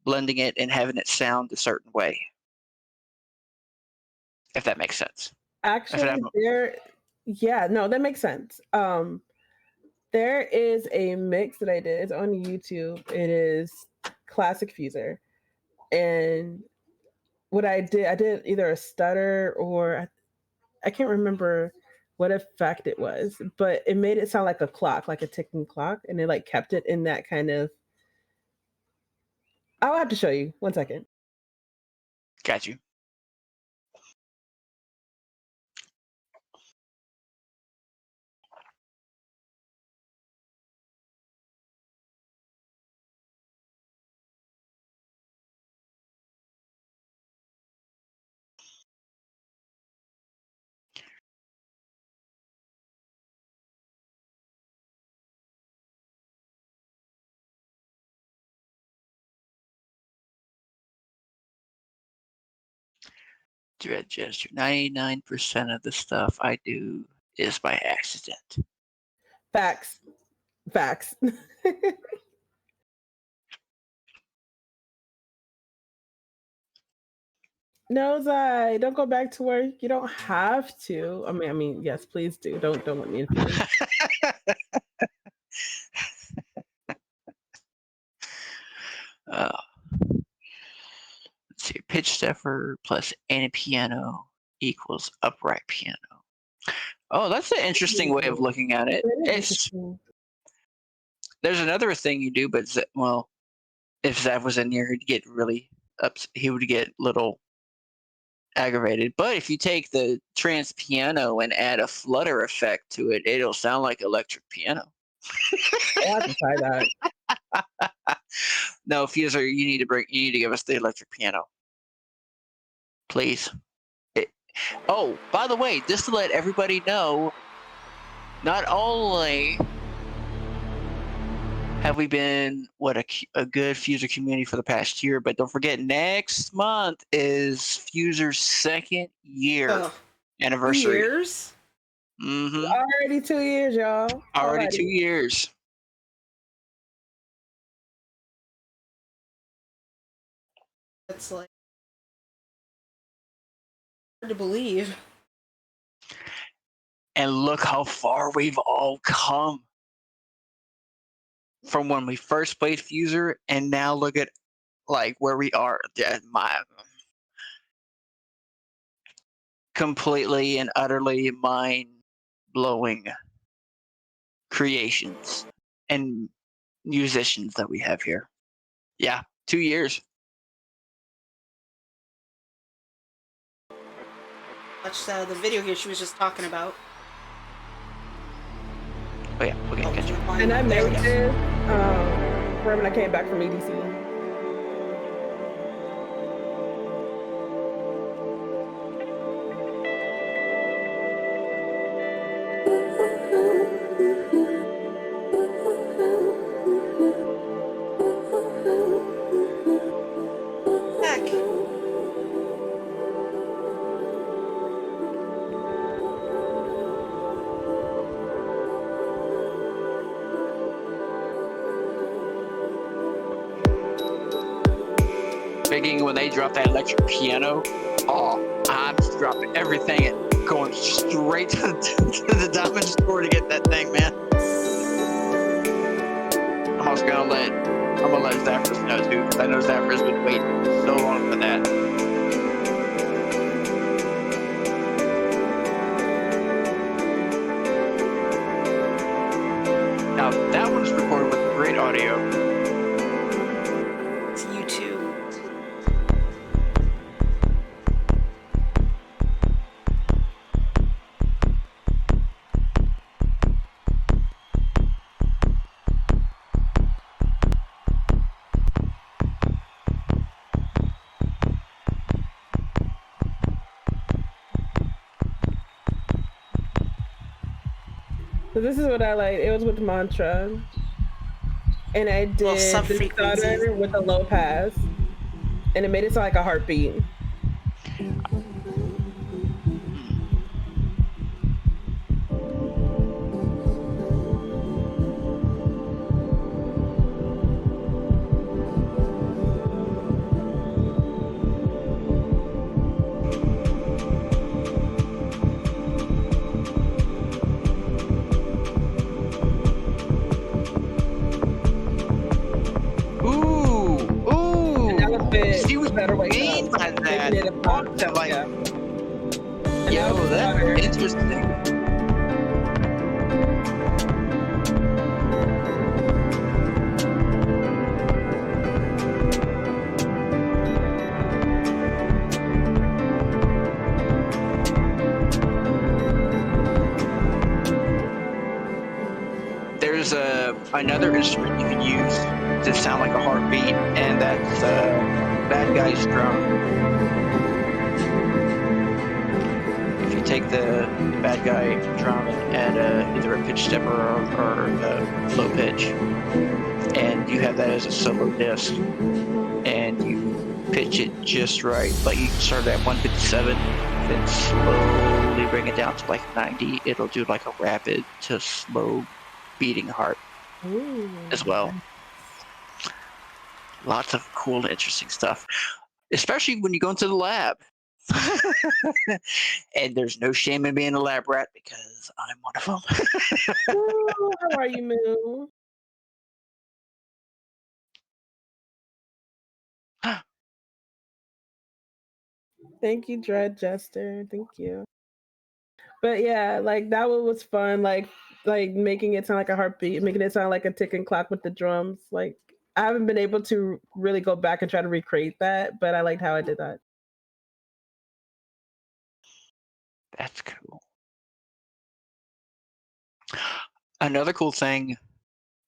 blending it and having it sound a certain way, if that makes sense. If it, Actually, there yeah, no, that makes sense. There is a mix that I did. It's on YouTube. It is classic Fuser. And what I did either a stutter or I can't remember what effect it was, but it made it sound like a clock, like a ticking clock, and it like kept it in that kind of. I'll have to show you. 1 second. got you. Dread gesture. 99% of the stuff I do is by accident. Facts. Facts. No, Zai, don't go back to work. You don't have to. I mean, yes, please do. Don't let me influence. Let's see. Pitch stepper plus any piano equals upright piano. Oh, that's an interesting way of looking at it. There's another thing you do, but well, if Zav was in here, he'd get really he would get little aggravated. But if you take the trance piano and add a flutter effect to it, it'll sound like electric piano. I have to try that. No, Fuser, you need to give us the electric piano, please. Oh, by the way, just to let everybody know, not only have we been a good Fuser community for the past year, but don't forget next month is Fuser's 2nd year anniversary. 2 years? Mm-hmm. Already 2 years, y'all. Already 2 years. That's like hard to believe. And look how far we've all come from when we first played Fuser, and now look at like where we are. My completely and utterly mind-blowing creations and musicians that we have here. Yeah, 2 years. Watch the video here she was just talking about. Oh yeah, okay, catch you. And I made this right when I came back from EDC. When they drop that electric piano, oh, I'm just dropping everything and going straight to the diamond store to get that thing, man. I'm gonna let Zaphras know too, because I know Zaphras been waiting so long for that. Now that one's recorded with great audio. So this is what I like. It was with Mantra. And I did the stutter with a low pass. And it made it sound like a heartbeat. Interesting. There's another instrument you can use to sound like a heartbeat, and that's Bad Guy's drum. Take the Bad Guy drum and either a pitch stepper or low pitch, and you have that as a solo disc, and you pitch it just right. Like you can start at 157, then slowly bring it down to like 90. It'll do like a rapid to slow beating heart Ooh, as well. nice. Lots of cool, interesting stuff, especially when you go into the lab. And there's no shame in being a lab rat because I'm one of them. Ooh, how are you, Moo? Thank you, Dread Jester. Thank you. But yeah, like that one was fun. Like making it sound like a heartbeat, making it sound like a ticking clock with the drums. Like I haven't been able to really go back and try to recreate that, but I liked how I did that. That's cool. Another cool thing,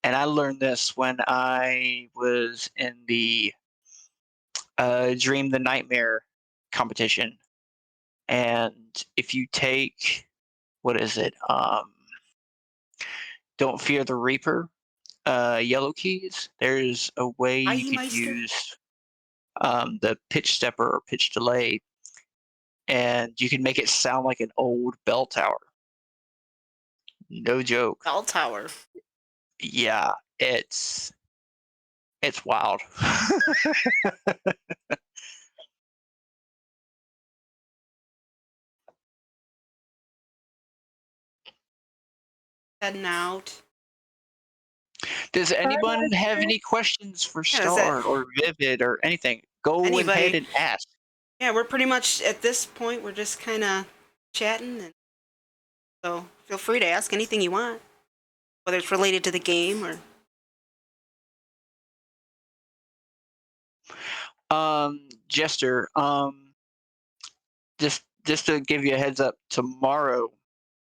and I learned this when I was in the Dream the Nightmare competition. And if you take, what is it? Don't Fear the Reaper, yellow keys, there's a way you could Meister. use the pitch stepper or pitch delay, and you can make it sound like an old bell tower. No joke. Bell Tower. Yeah, it's wild. Heading out. Does Bye, anyone have Lester. any questions for Yeah, is that Star or Vivid or anything? Go ahead anybody? and ask. Yeah, we're pretty much at this point. We're just kind of chatting, and so feel free to ask anything you want, whether it's related to the game or. Jester, just to give you a heads up, tomorrow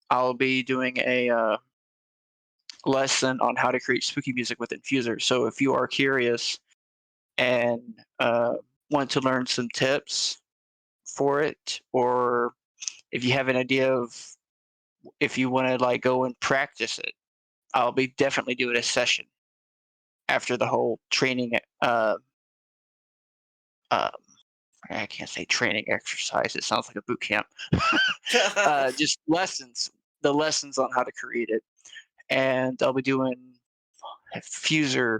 I'll be doing a lesson on how to create spooky music with Infuser. So if you are curious and want to learn some tips for it, or if you have an idea of if you want to like go and practice it, I'll be definitely doing a session after the whole training. Uh, I can't say training exercise. It sounds like a boot camp. Just lessons, the lessons on how to create it, and I'll be doing Fuser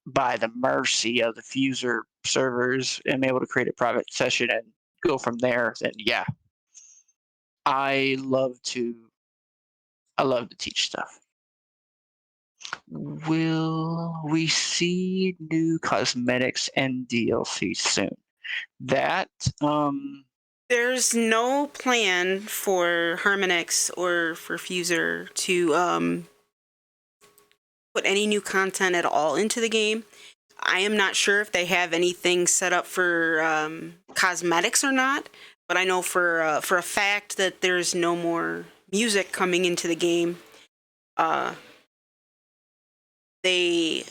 by the mercy of the Fuser servers and be able to create a private session and go from there. Then yeah, I love to I love to teach stuff. Will we see new cosmetics and DLC soon? That There's no plan for Harmonix or for Fuser to put any new content at all into the game. I am not sure if they have anything set up for cosmetics or not, but I know for a fact that there's no more music coming into the game. They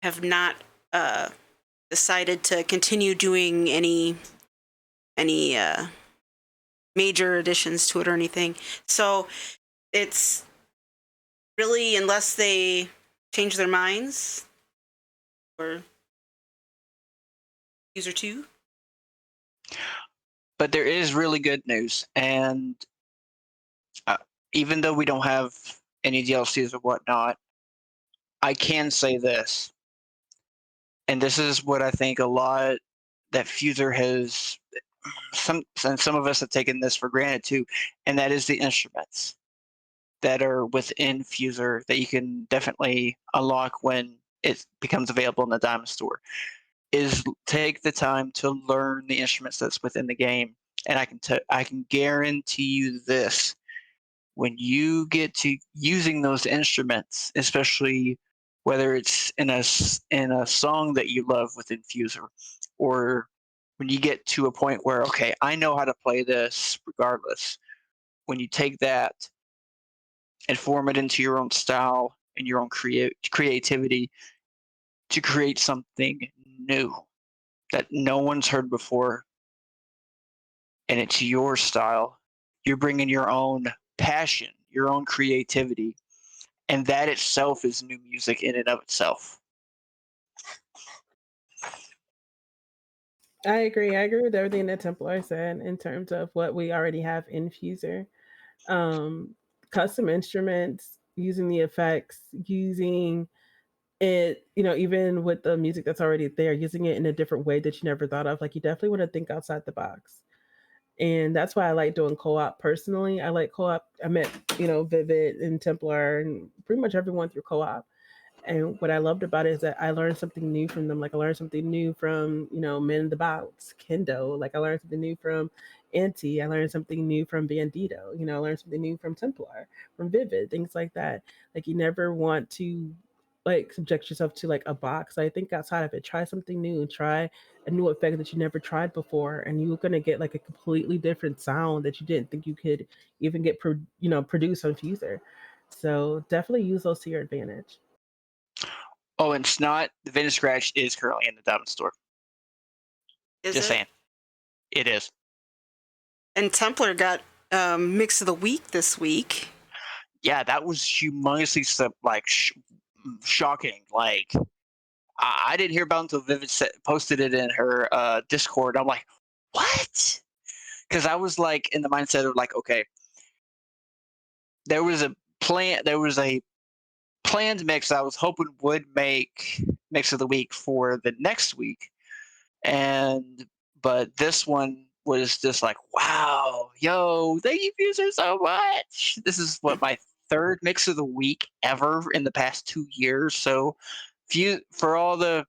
have not decided to continue doing any major additions to it or anything. So it's really, unless they change their minds or user 2. but there is really good news, and uh, even though we don't have any DLCs or whatnot, I can say this, and this is what I think a lot that Fuser has some of us have taken this for granted too, and that is the instruments that are within Fuser that you can definitely unlock when it becomes available in the Diamond Store. Is take the time to learn the instruments that's within the game, and I can guarantee you this: when you get to using those instruments, especially whether it's in a song that you love with Infuser, or when you get to a point where okay, I know how to play this regardless. When you take that and form it into your own style and your own creativity to create something new that no one's heard before, and it's your style, you're bringing your own passion, your own creativity, and that itself is new music in and of itself. I agree. I agree with everything that Templar said in terms of what we already have in Fuser. Um, Custom instruments, using the effects, using it, even with the music that's already there, using it in a different way that you never thought of. Like, you definitely want to think outside the box. And that's why I like doing co-op personally. I like co-op. I met, Vivid and Templar and pretty much everyone through co-op. And what I loved about it is that I learned something new from them. Like, I learned something new from, Men in the Box, Kendo. Like, I learned something new from Auntie. I learned something new from Bandito. I learned something new from Templar, from Vivid, things like that. Like, you never want to like subject yourself to like a box. I think outside of it, try something new and try a new effect that you never tried before, and you're gonna get like a completely different sound that you didn't think you could even get produce on Fuser. So definitely use those to your advantage. Oh, and Snot, the Vintage Scratch is currently in the Diamond Store. Is Just it? saying. It is. And Templar got Mix of the Week this week. Yeah, that was humongously shocking. Like, I didn't hear about it until Vivid posted it in her Discord. I'm like, what? Because I was like in the mindset of like, okay, there was a planned mix I was hoping would make Mix of the Week for the next week, and but this one was just like, wow, yo, thank you, Fuser, so much. This is what my third Mix of the Week ever in the past 2 years. So, for all the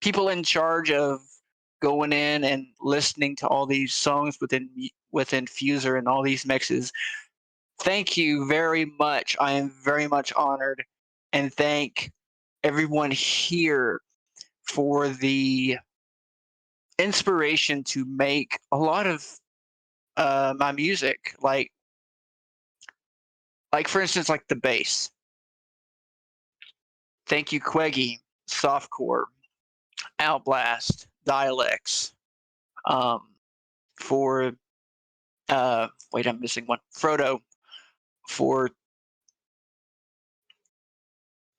people in charge of going in and listening to all these songs within Fuser and all these mixes, thank you very much. I am very much honored, and thank everyone here for the inspiration to make a lot of my music. Like for instance, like the bass. Thank you, Queggy, Softcore, Outblast, Dialects, um, for wait, I'm missing one. Frodo, for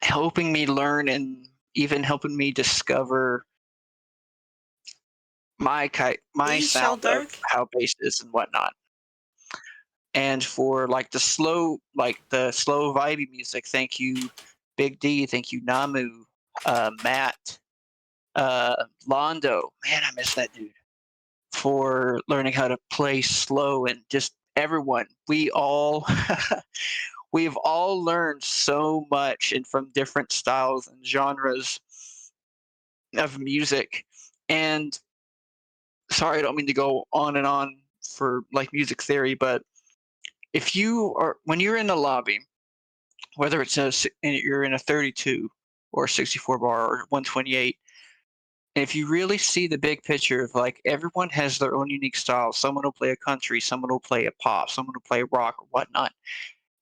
helping me learn and even helping me discover my Hey, Shell sound of Dark. how bass is and whatnot. And for like the slow vibey music, thank you, Big D, thank you, Namu, Matt, Londo. Man, I miss that dude. For learning how to play slow, and just everyone. We've all learned so much and from different styles and genres of music. And sorry, I don't mean to go on and on for like music theory, but if you are when you're in the lobby, whether you're in a 32 or 64 bar or 128, and if you really see the big picture of like everyone has their own unique style, someone will play a country, someone will play a pop, someone will play rock or whatnot,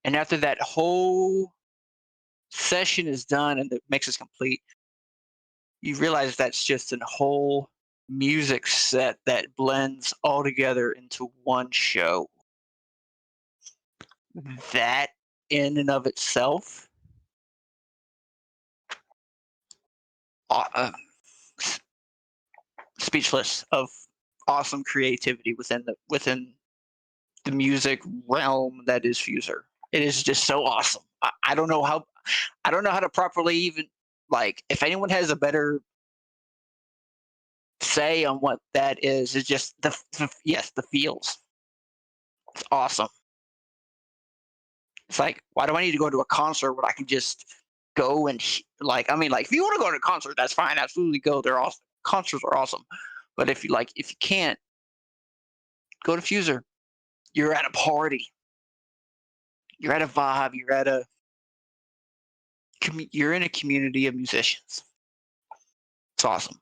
and after that whole session is done and the mix is complete, you realize that's just a whole music set that blends all together into one show. That in and of itself, uh, speechless of awesome creativity within the music realm that is Fuser. It is just so awesome. I don't know how to properly even like if anyone has a better say on what that is. It's just yes, the feels. It's awesome. It's like, why do I need to go to a concert where I can just go and like? I mean, like if you want to go to a concert, that's fine. Absolutely go. They're awesome. Concerts are awesome. But if you can't go to Fuser, you're at a party. You're at a vibe. You're in a community of musicians. It's awesome.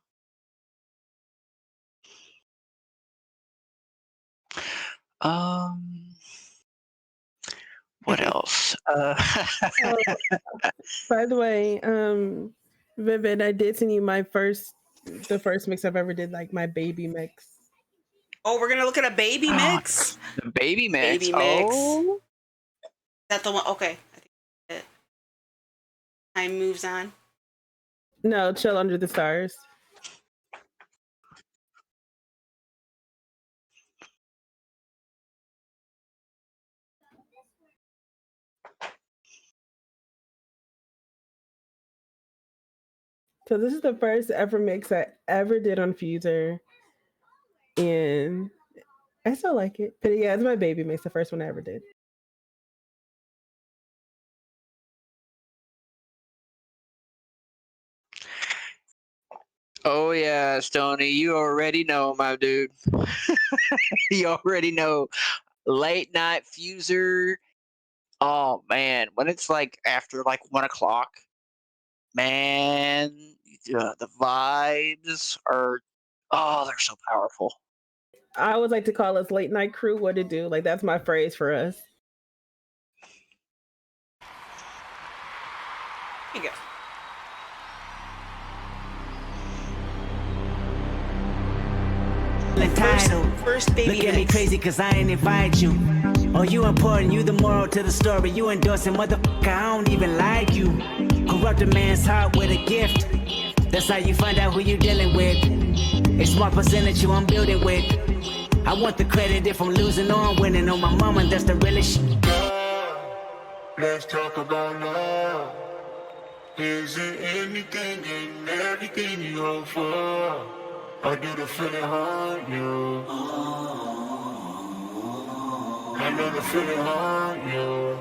Um, what else? Oh, by the way, Vivid, I did send you the first mix I've ever did, like my baby mix. Oh, we're gonna look at a baby Oh, mix. the baby mix. Baby mix. Is Oh, that the one? Okay. I think that's it. Time moves on. No, Chill Under the Stars. So this is the first ever mix I ever did on Fuser, and I still like it. But yeah, it's my baby mix, the first one I ever did. Oh yeah, Stoney, you already know, my dude. You already know. Late night Fuser. Oh man, when it's like after like 1 o'clock, man, the vibes are they're so powerful. I always like to call us late night crew. What it do? Like that's my phrase for us. Here you go. First baby Look at me mix. crazy cause I ain't invite you. Oh, you important, you the moral to the story. You endorsing, motherfucker, I don't even like you. Corrupt a man's heart with a gift. That's how you find out who you dealing with. A small percentage you I'm building with. I want the credit if I'm losing or I'm winning. On my mama, that's the realest shit. Let's talk about love. Is it anything and everything you hope for? Or do the feeling haunt you? I know the feeling haunt you.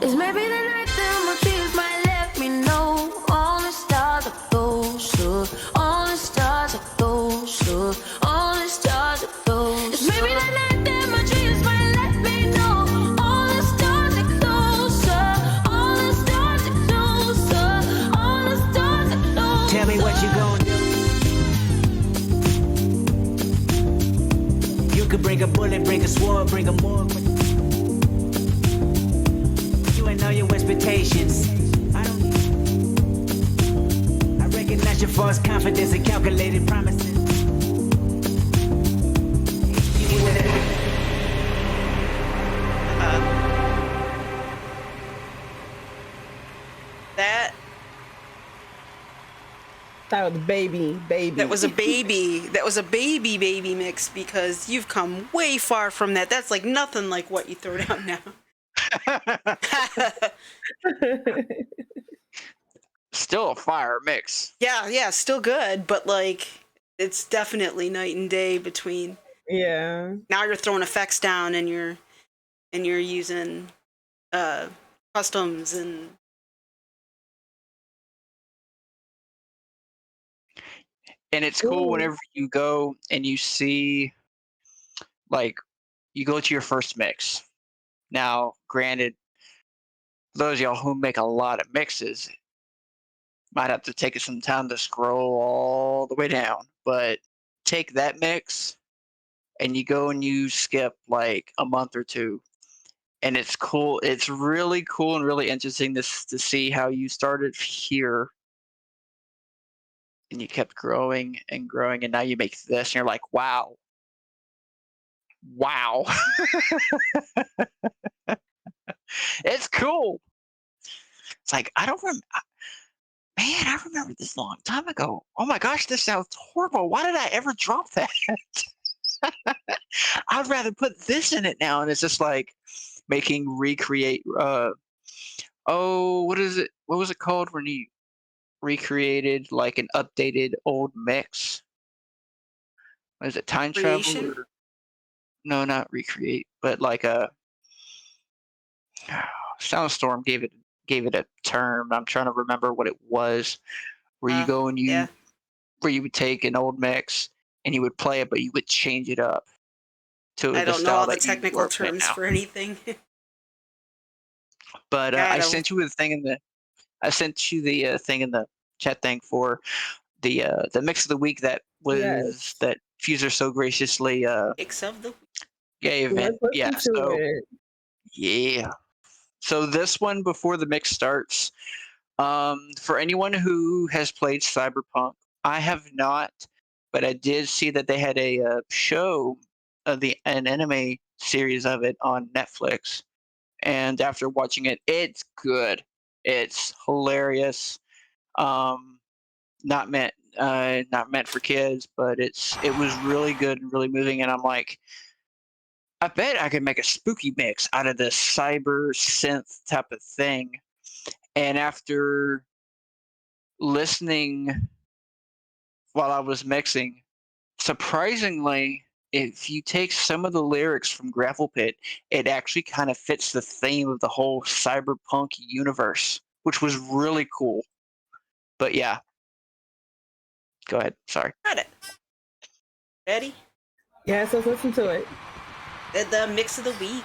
It's maybe the night that my dreams might let me know. All the stars are closer. All the stars are closer. All the stars are closer. It's maybe the night that my dreams might let me know. All the stars are closer. All the stars are closer. All the stars are closer. Tell me what you gon' do. You could bring a bullet, bring a sword, bring a morgue. You ain't know your expectations. I recognize your false confidence and calculated promises. That was baby. That was a baby. That was a baby mix because you've come way far from that. That's like nothing like what you throw down now. Still a fire mix. Yeah, still good, but like it's definitely night and day between. Yeah. Now you're throwing effects down and you're using customs and it's cool Ooh. whenever you go and you see, like, you go to your first mix. Now, granted, those of y'all who make a lot of mixes might have to take some time to scroll all the way down, but take that mix and you go and you skip like a month or two, and it's cool. It's really cool and really interesting to see how you started here and you kept growing and growing, and now you make this, and you're like, wow. It's cool. It's like, I don't remember. Man, I remember this a long time ago. Oh my gosh, this sounds horrible. Why did I ever drop that? I'd rather put this in it now. And it's just like making recreate. What is it? What was it called when you recreated like an updated old mix? What is it? Time travel? creation. Or, no, not recreate, but like a Soundstorm gave it a term. I'm trying to remember what it was. Where you go and Yeah. where you would take an old mix and you would play it, but you would change it up to I the don't know style all the that you technical are playing terms now. for anything. But Yeah, I sent you the thing in the chat thing for the mix of the week that Yes. that Fuser so graciously Mix of the gave. And Let's listen yeah, to so it. yeah. So this one before the mix starts, for anyone who has played Cyberpunk, I have not, but I did see that they had a show of an anime series of it on Netflix. And after watching it, it's good. It's hilarious. Um, not meant for kids, but it was really good and really moving. And I'm like, I bet I could make a spooky mix out of this cyber synth type of thing. And after listening while I was mixing, surprisingly, if you take some of the lyrics from Gravel Pit, it actually kind of fits the theme of the whole cyberpunk universe, which was really cool. But yeah, go ahead. Sorry. Got it. Ready? Yeah, so let's listen to it. The mix of the week.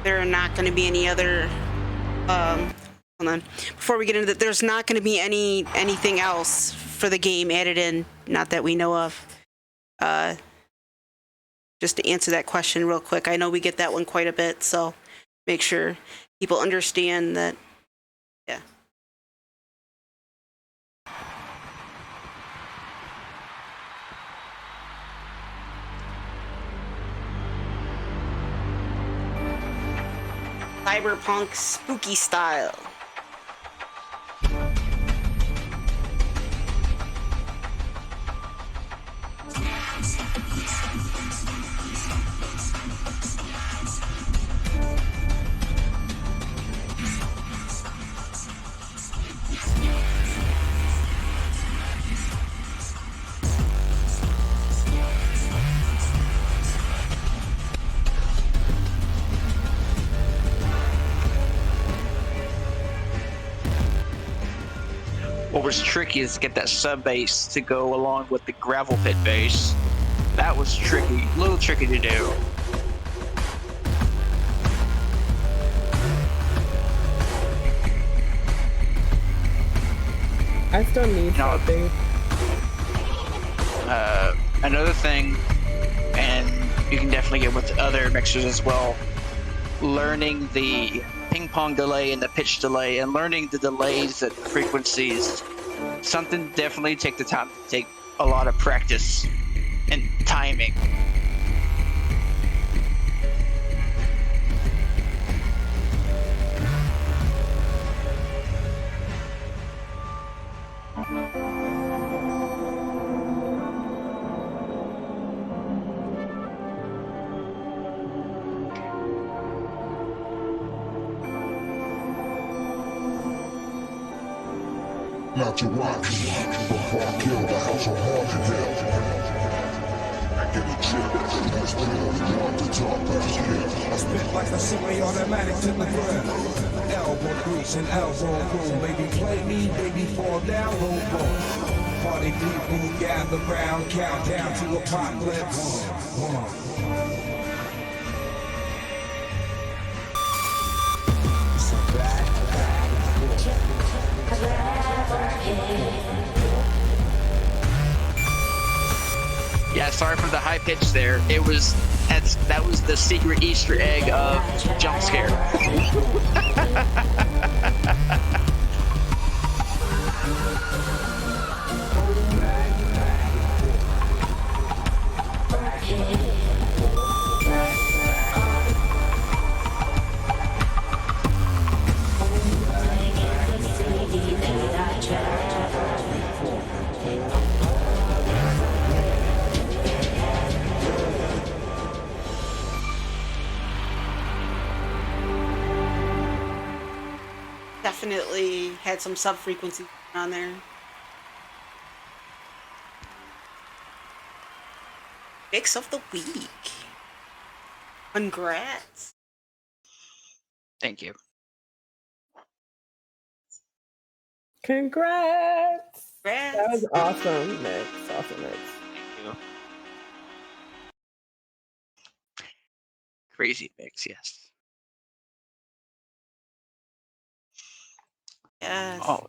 There are not going to be any other. Hold on. Before we get into that, there's not going to be anything else for the game added in, not that we know of. Just to answer that question real quick, I know we get that one quite a bit, so make sure people understand that. Yeah. Cyberpunk spooky style. What was tricky is to get that sub bass to go along with the Gravel Pit bass. That was tricky, a little tricky to do. I still need No. something. Another thing, and you can definitely get with other mixers as well, learning the ping pong delay and the pitch delay, and learning the delays and frequencies. Something definitely take the time to take a lot of practice and timing. Not to watch, before I kill the house of hard to hell. I get a chill, you still want to talk about skill. I spit like a semi-automatic to the ground. Elbow grease and elbow room. Baby, play me, baby, fall down, roll, roll. Party people gather round, countdown to apocalypse. Yeah, sorry for the high pitch there. That was the secret Easter egg of jump scare. Definitely had some sub frequency on there. Mix of the week. Congrats. Thank you. Congrats! Congrats. That was awesome, mix. Awesome mix. Thank you. Crazy mix, yes. Yes. Oh.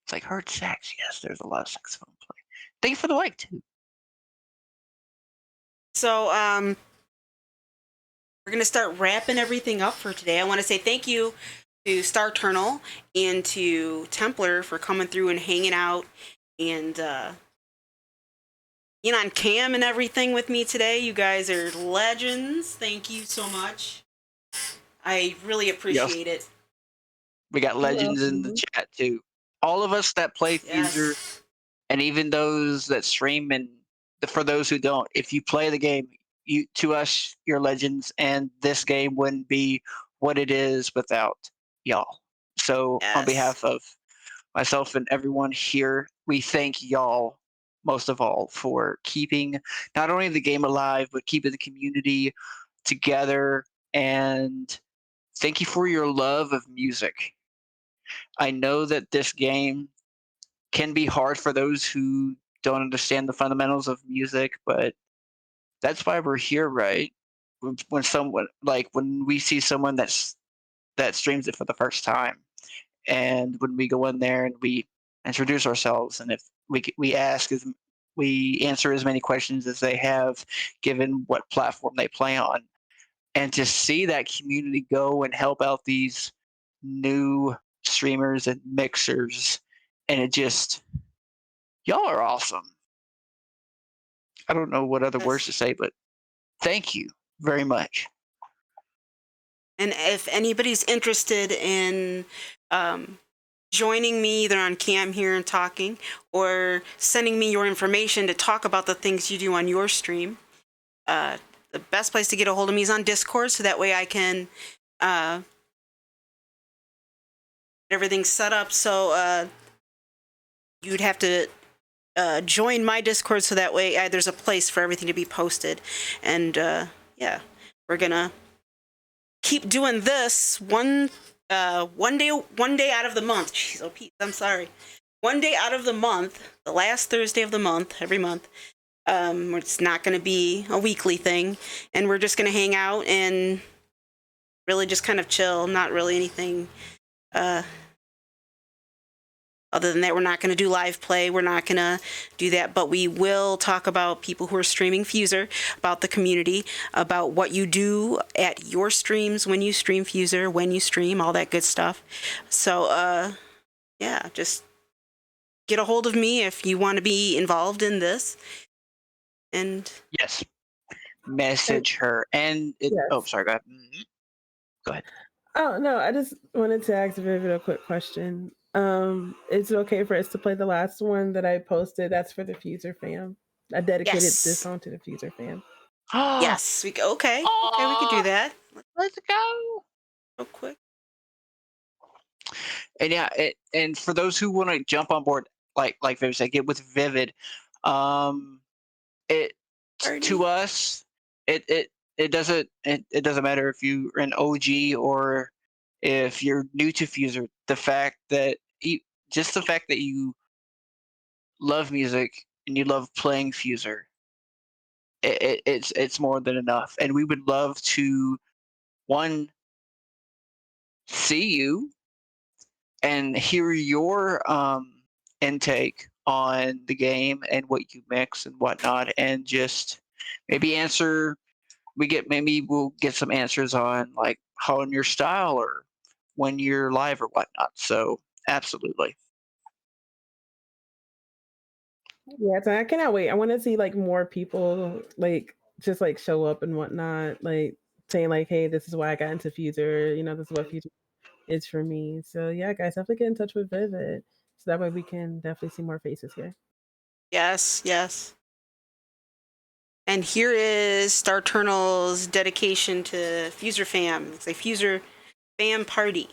It's like hard sax. Yes, there's a lot of saxophone play. Thank you for the like too. So, we're going to start wrapping everything up for today. I want to say thank you to Starturnal and to Templar for coming through and hanging out and being on cam and everything with me today. You guys are legends. Thank you so much. I really appreciate it. We got legends in the chat too. All of us that play Fuser, Yes. and even those that stream, and for those who don't, if you play the game, to us, you're legends, and this game wouldn't be what it is without y'all. So on Yes. behalf of myself and everyone here, we thank y'all most of all for keeping not only the game alive, but keeping the community together. And thank you for your love of music. I know that this game can be hard for those who don't understand the fundamentals of music, but that's why we're here, right? When someone like when we see someone that streams it for the first time, and when we go in there and we introduce ourselves, and if we ask as we answer as many questions as they have, given what platform they play on, and to see that community go and help out these new streamers and mixers, and it just y'all are awesome. I don't know what other words to say, but thank you very much. And if anybody's interested in joining me either on cam here and talking, or sending me your information to talk about the things you do on your stream, the best place to get a hold of me is on Discord, so that way I can get everything set up. So you'd have to join my Discord, so that way there's a place for everything to be posted. And yeah, we're gonna keep doing this one day out of the month. Jeez, oh Pete, I'm sorry. One day out of the month, the last Thursday of the month, every month. It's not going to be a weekly thing, and we're just going to hang out and really just kind of chill. Not really anything other than that. We're not going to do live play. We're not going to do that, but we will talk about people who are streaming Fuser, about the community, about what you do at your streams, when you stream Fuser, when you stream, all that good stuff. So, yeah, just get a hold of me if you want to be involved in this. And yes, message her. And it, Yes. oh, sorry, go ahead. Go ahead. Oh no, I just wanted to ask Vivid a quick question. Is it okay for us to play the last one that I posted? That's for the Fuser fam. I dedicated this song to the Fuser fam. yes, we okay, we could do that. Let's go Real quick. And yeah, and for those who want to jump on board, like Vivid said, get with Vivid. It to us, it doesn't matter if you're an OG or if you're new to Fuser. The fact that you love music and you love playing Fuser, it's more than enough. And we would love to see you and hear your intake on the game and what you mix and whatnot, and just maybe we'll get some answers on like how in your style or when you're live or whatnot. So absolutely. Yeah, so I cannot wait. I want to see like more people like just like show up and whatnot, like saying like, "Hey, this is why I got into Fuser. You know, this is what Fuser is for me." So yeah, guys, definitely get in touch with Vivid, so that way we can definitely see more faces here. Yes, yes. And here is Starturnal's dedication to Fuser fam. It's a Fuser fam party.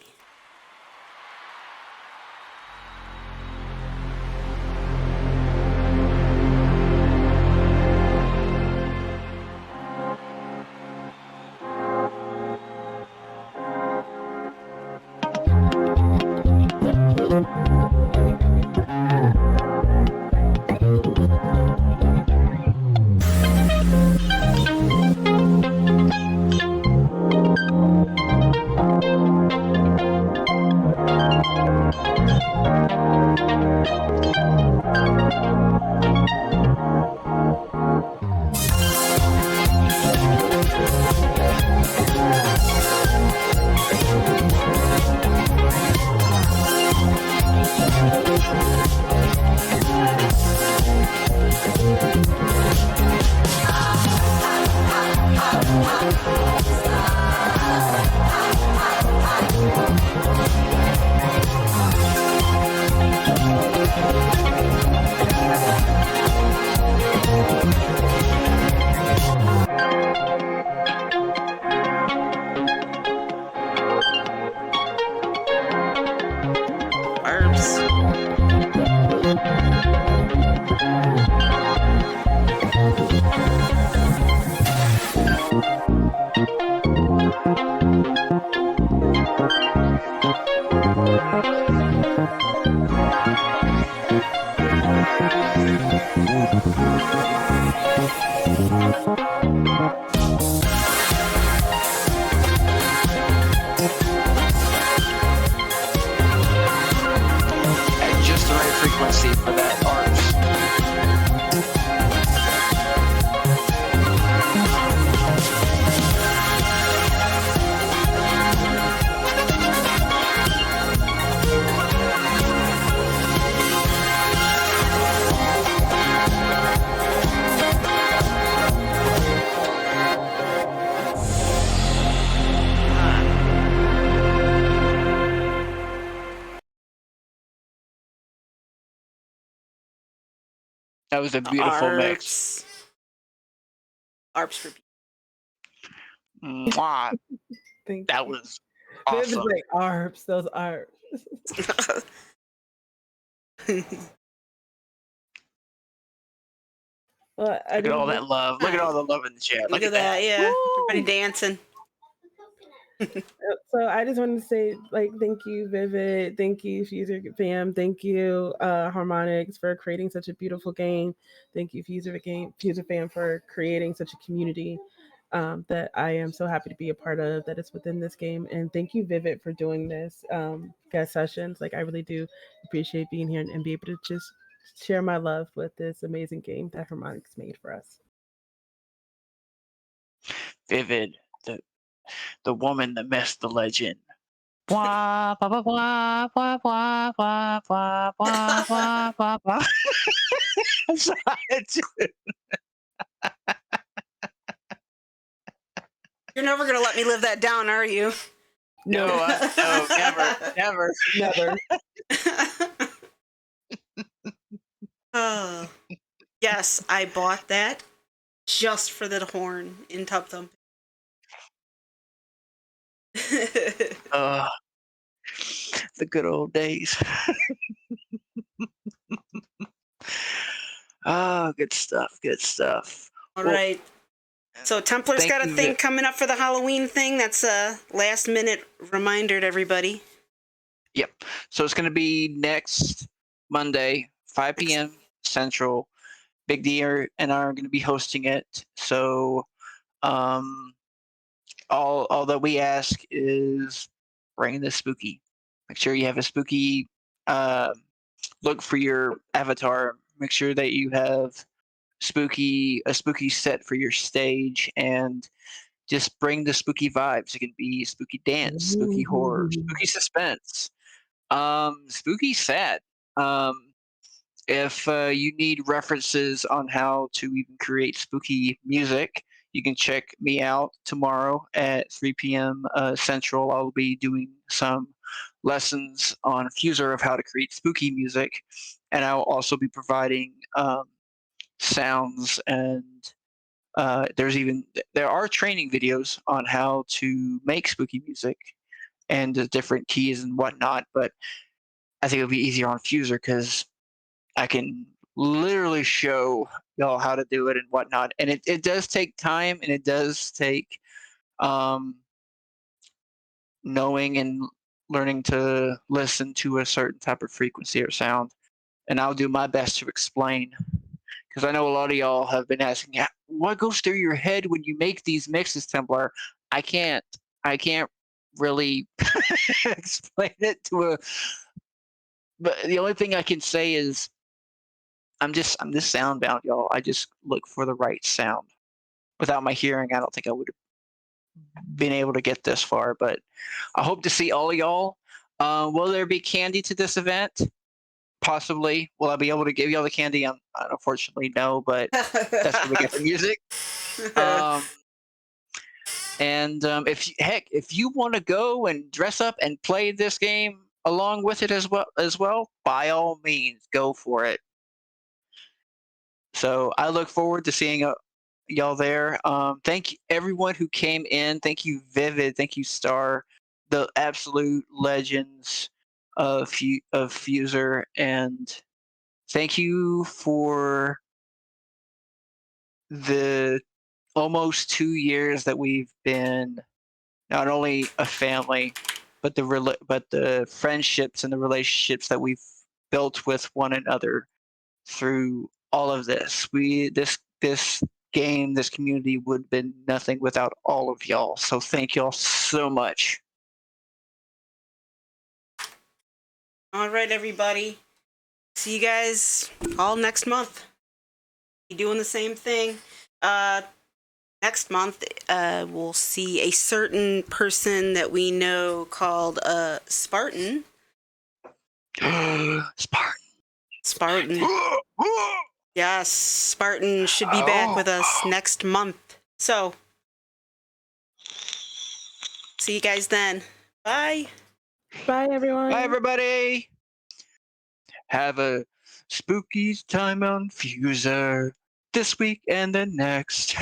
At just the right frequency for that arts. That was a beautiful mix. ARPs for Mwah. Thank That you. was Viv is awesome. like ARPs, those ARPs. Well, I Look at just all that love. Look at all the love in the chat. Look at that, yeah. Woo! Everybody dancing. So I just wanted to say, like, thank you, Vivid. Thank you, Fuser Fam. Thank you, Harmonix, for creating such a beautiful game. Thank you, Fuser Fam, for creating such a community that I am so happy to be a part of. That is within this game, and thank you, Vivid, for doing this guest sessions. Like, I really do appreciate being here and be able to just share my love with this amazing game that Harmonix made for us. Vivid, the woman that messed the legend. Blah, blah, blah, blah, blah, blah, blah, blah, blah, blah, blah, blah. That's what I do. You're never gonna let me live that down, are you? No, no, never. Never. Oh. Yes, I bought that just for the horn in Tub Thump. The good old days. Oh, good stuff. Good stuff. All Well, right. So Templar's thank got a you, thing Vi- coming up for the Halloween thing. That's a last minute reminder to everybody. Yep. So it's going to be next Monday, 5 p.m. Central. Big D and I are going to be hosting it. So all that we ask is bring the spooky. Make sure you have a spooky look for your avatar. Make sure that you have a spooky set for your stage, and just bring the spooky vibes. It can be spooky dance, spooky horror, spooky suspense, spooky sad. If you need references on how to even create spooky music, you can check me out tomorrow at 3 p.m. Central. I'll be doing some lessons on Fuser of how to create spooky music, and I'll also be providing sounds and there are training videos on how to make spooky music and the different keys and whatnot. But I think it'll be easier on Fuser because I can literally show y'all how to do it and whatnot. And it does take time, and it does take knowing and learning to listen to a certain type of frequency or sound. And I'll do my best to explain, because I know a lot of y'all have been asking, "Yeah, what goes through your head when you make these mixes, Templar?" I can't really explain it to a. But the only thing I can say is I'm just sound bound, y'all. I just look for the right sound. Without my hearing, I don't think I would have been able to get this far. But I hope to see all of y'all. Will there be candy to this event? Possibly. Will I be able to give y'all the candy? Unfortunately, no. But that's where we get the music. If you want to go and dress up and play this game along with it as well, by all means, go for it. So I look forward to seeing y'all there. Thank you everyone who came in. Thank you, Vivid. Thank you, Star. The absolute legends. of Fuser, and thank you for the almost 2 years that we've been not only a family, but the friendships and the relationships that we've built with one another through all of this. This game, this community would have been nothing without all of y'all. So thank y'all so much. All right, everybody. See you guys all next month. Be doing the same thing. Next month, we'll see a certain person that we know called Spartan. Spartan. Spartan. Yes, Spartan should be back with us next month. So, see you guys then. Bye. Bye, everyone. Bye, everybody. Have a spooky time on Fuser this week and the next.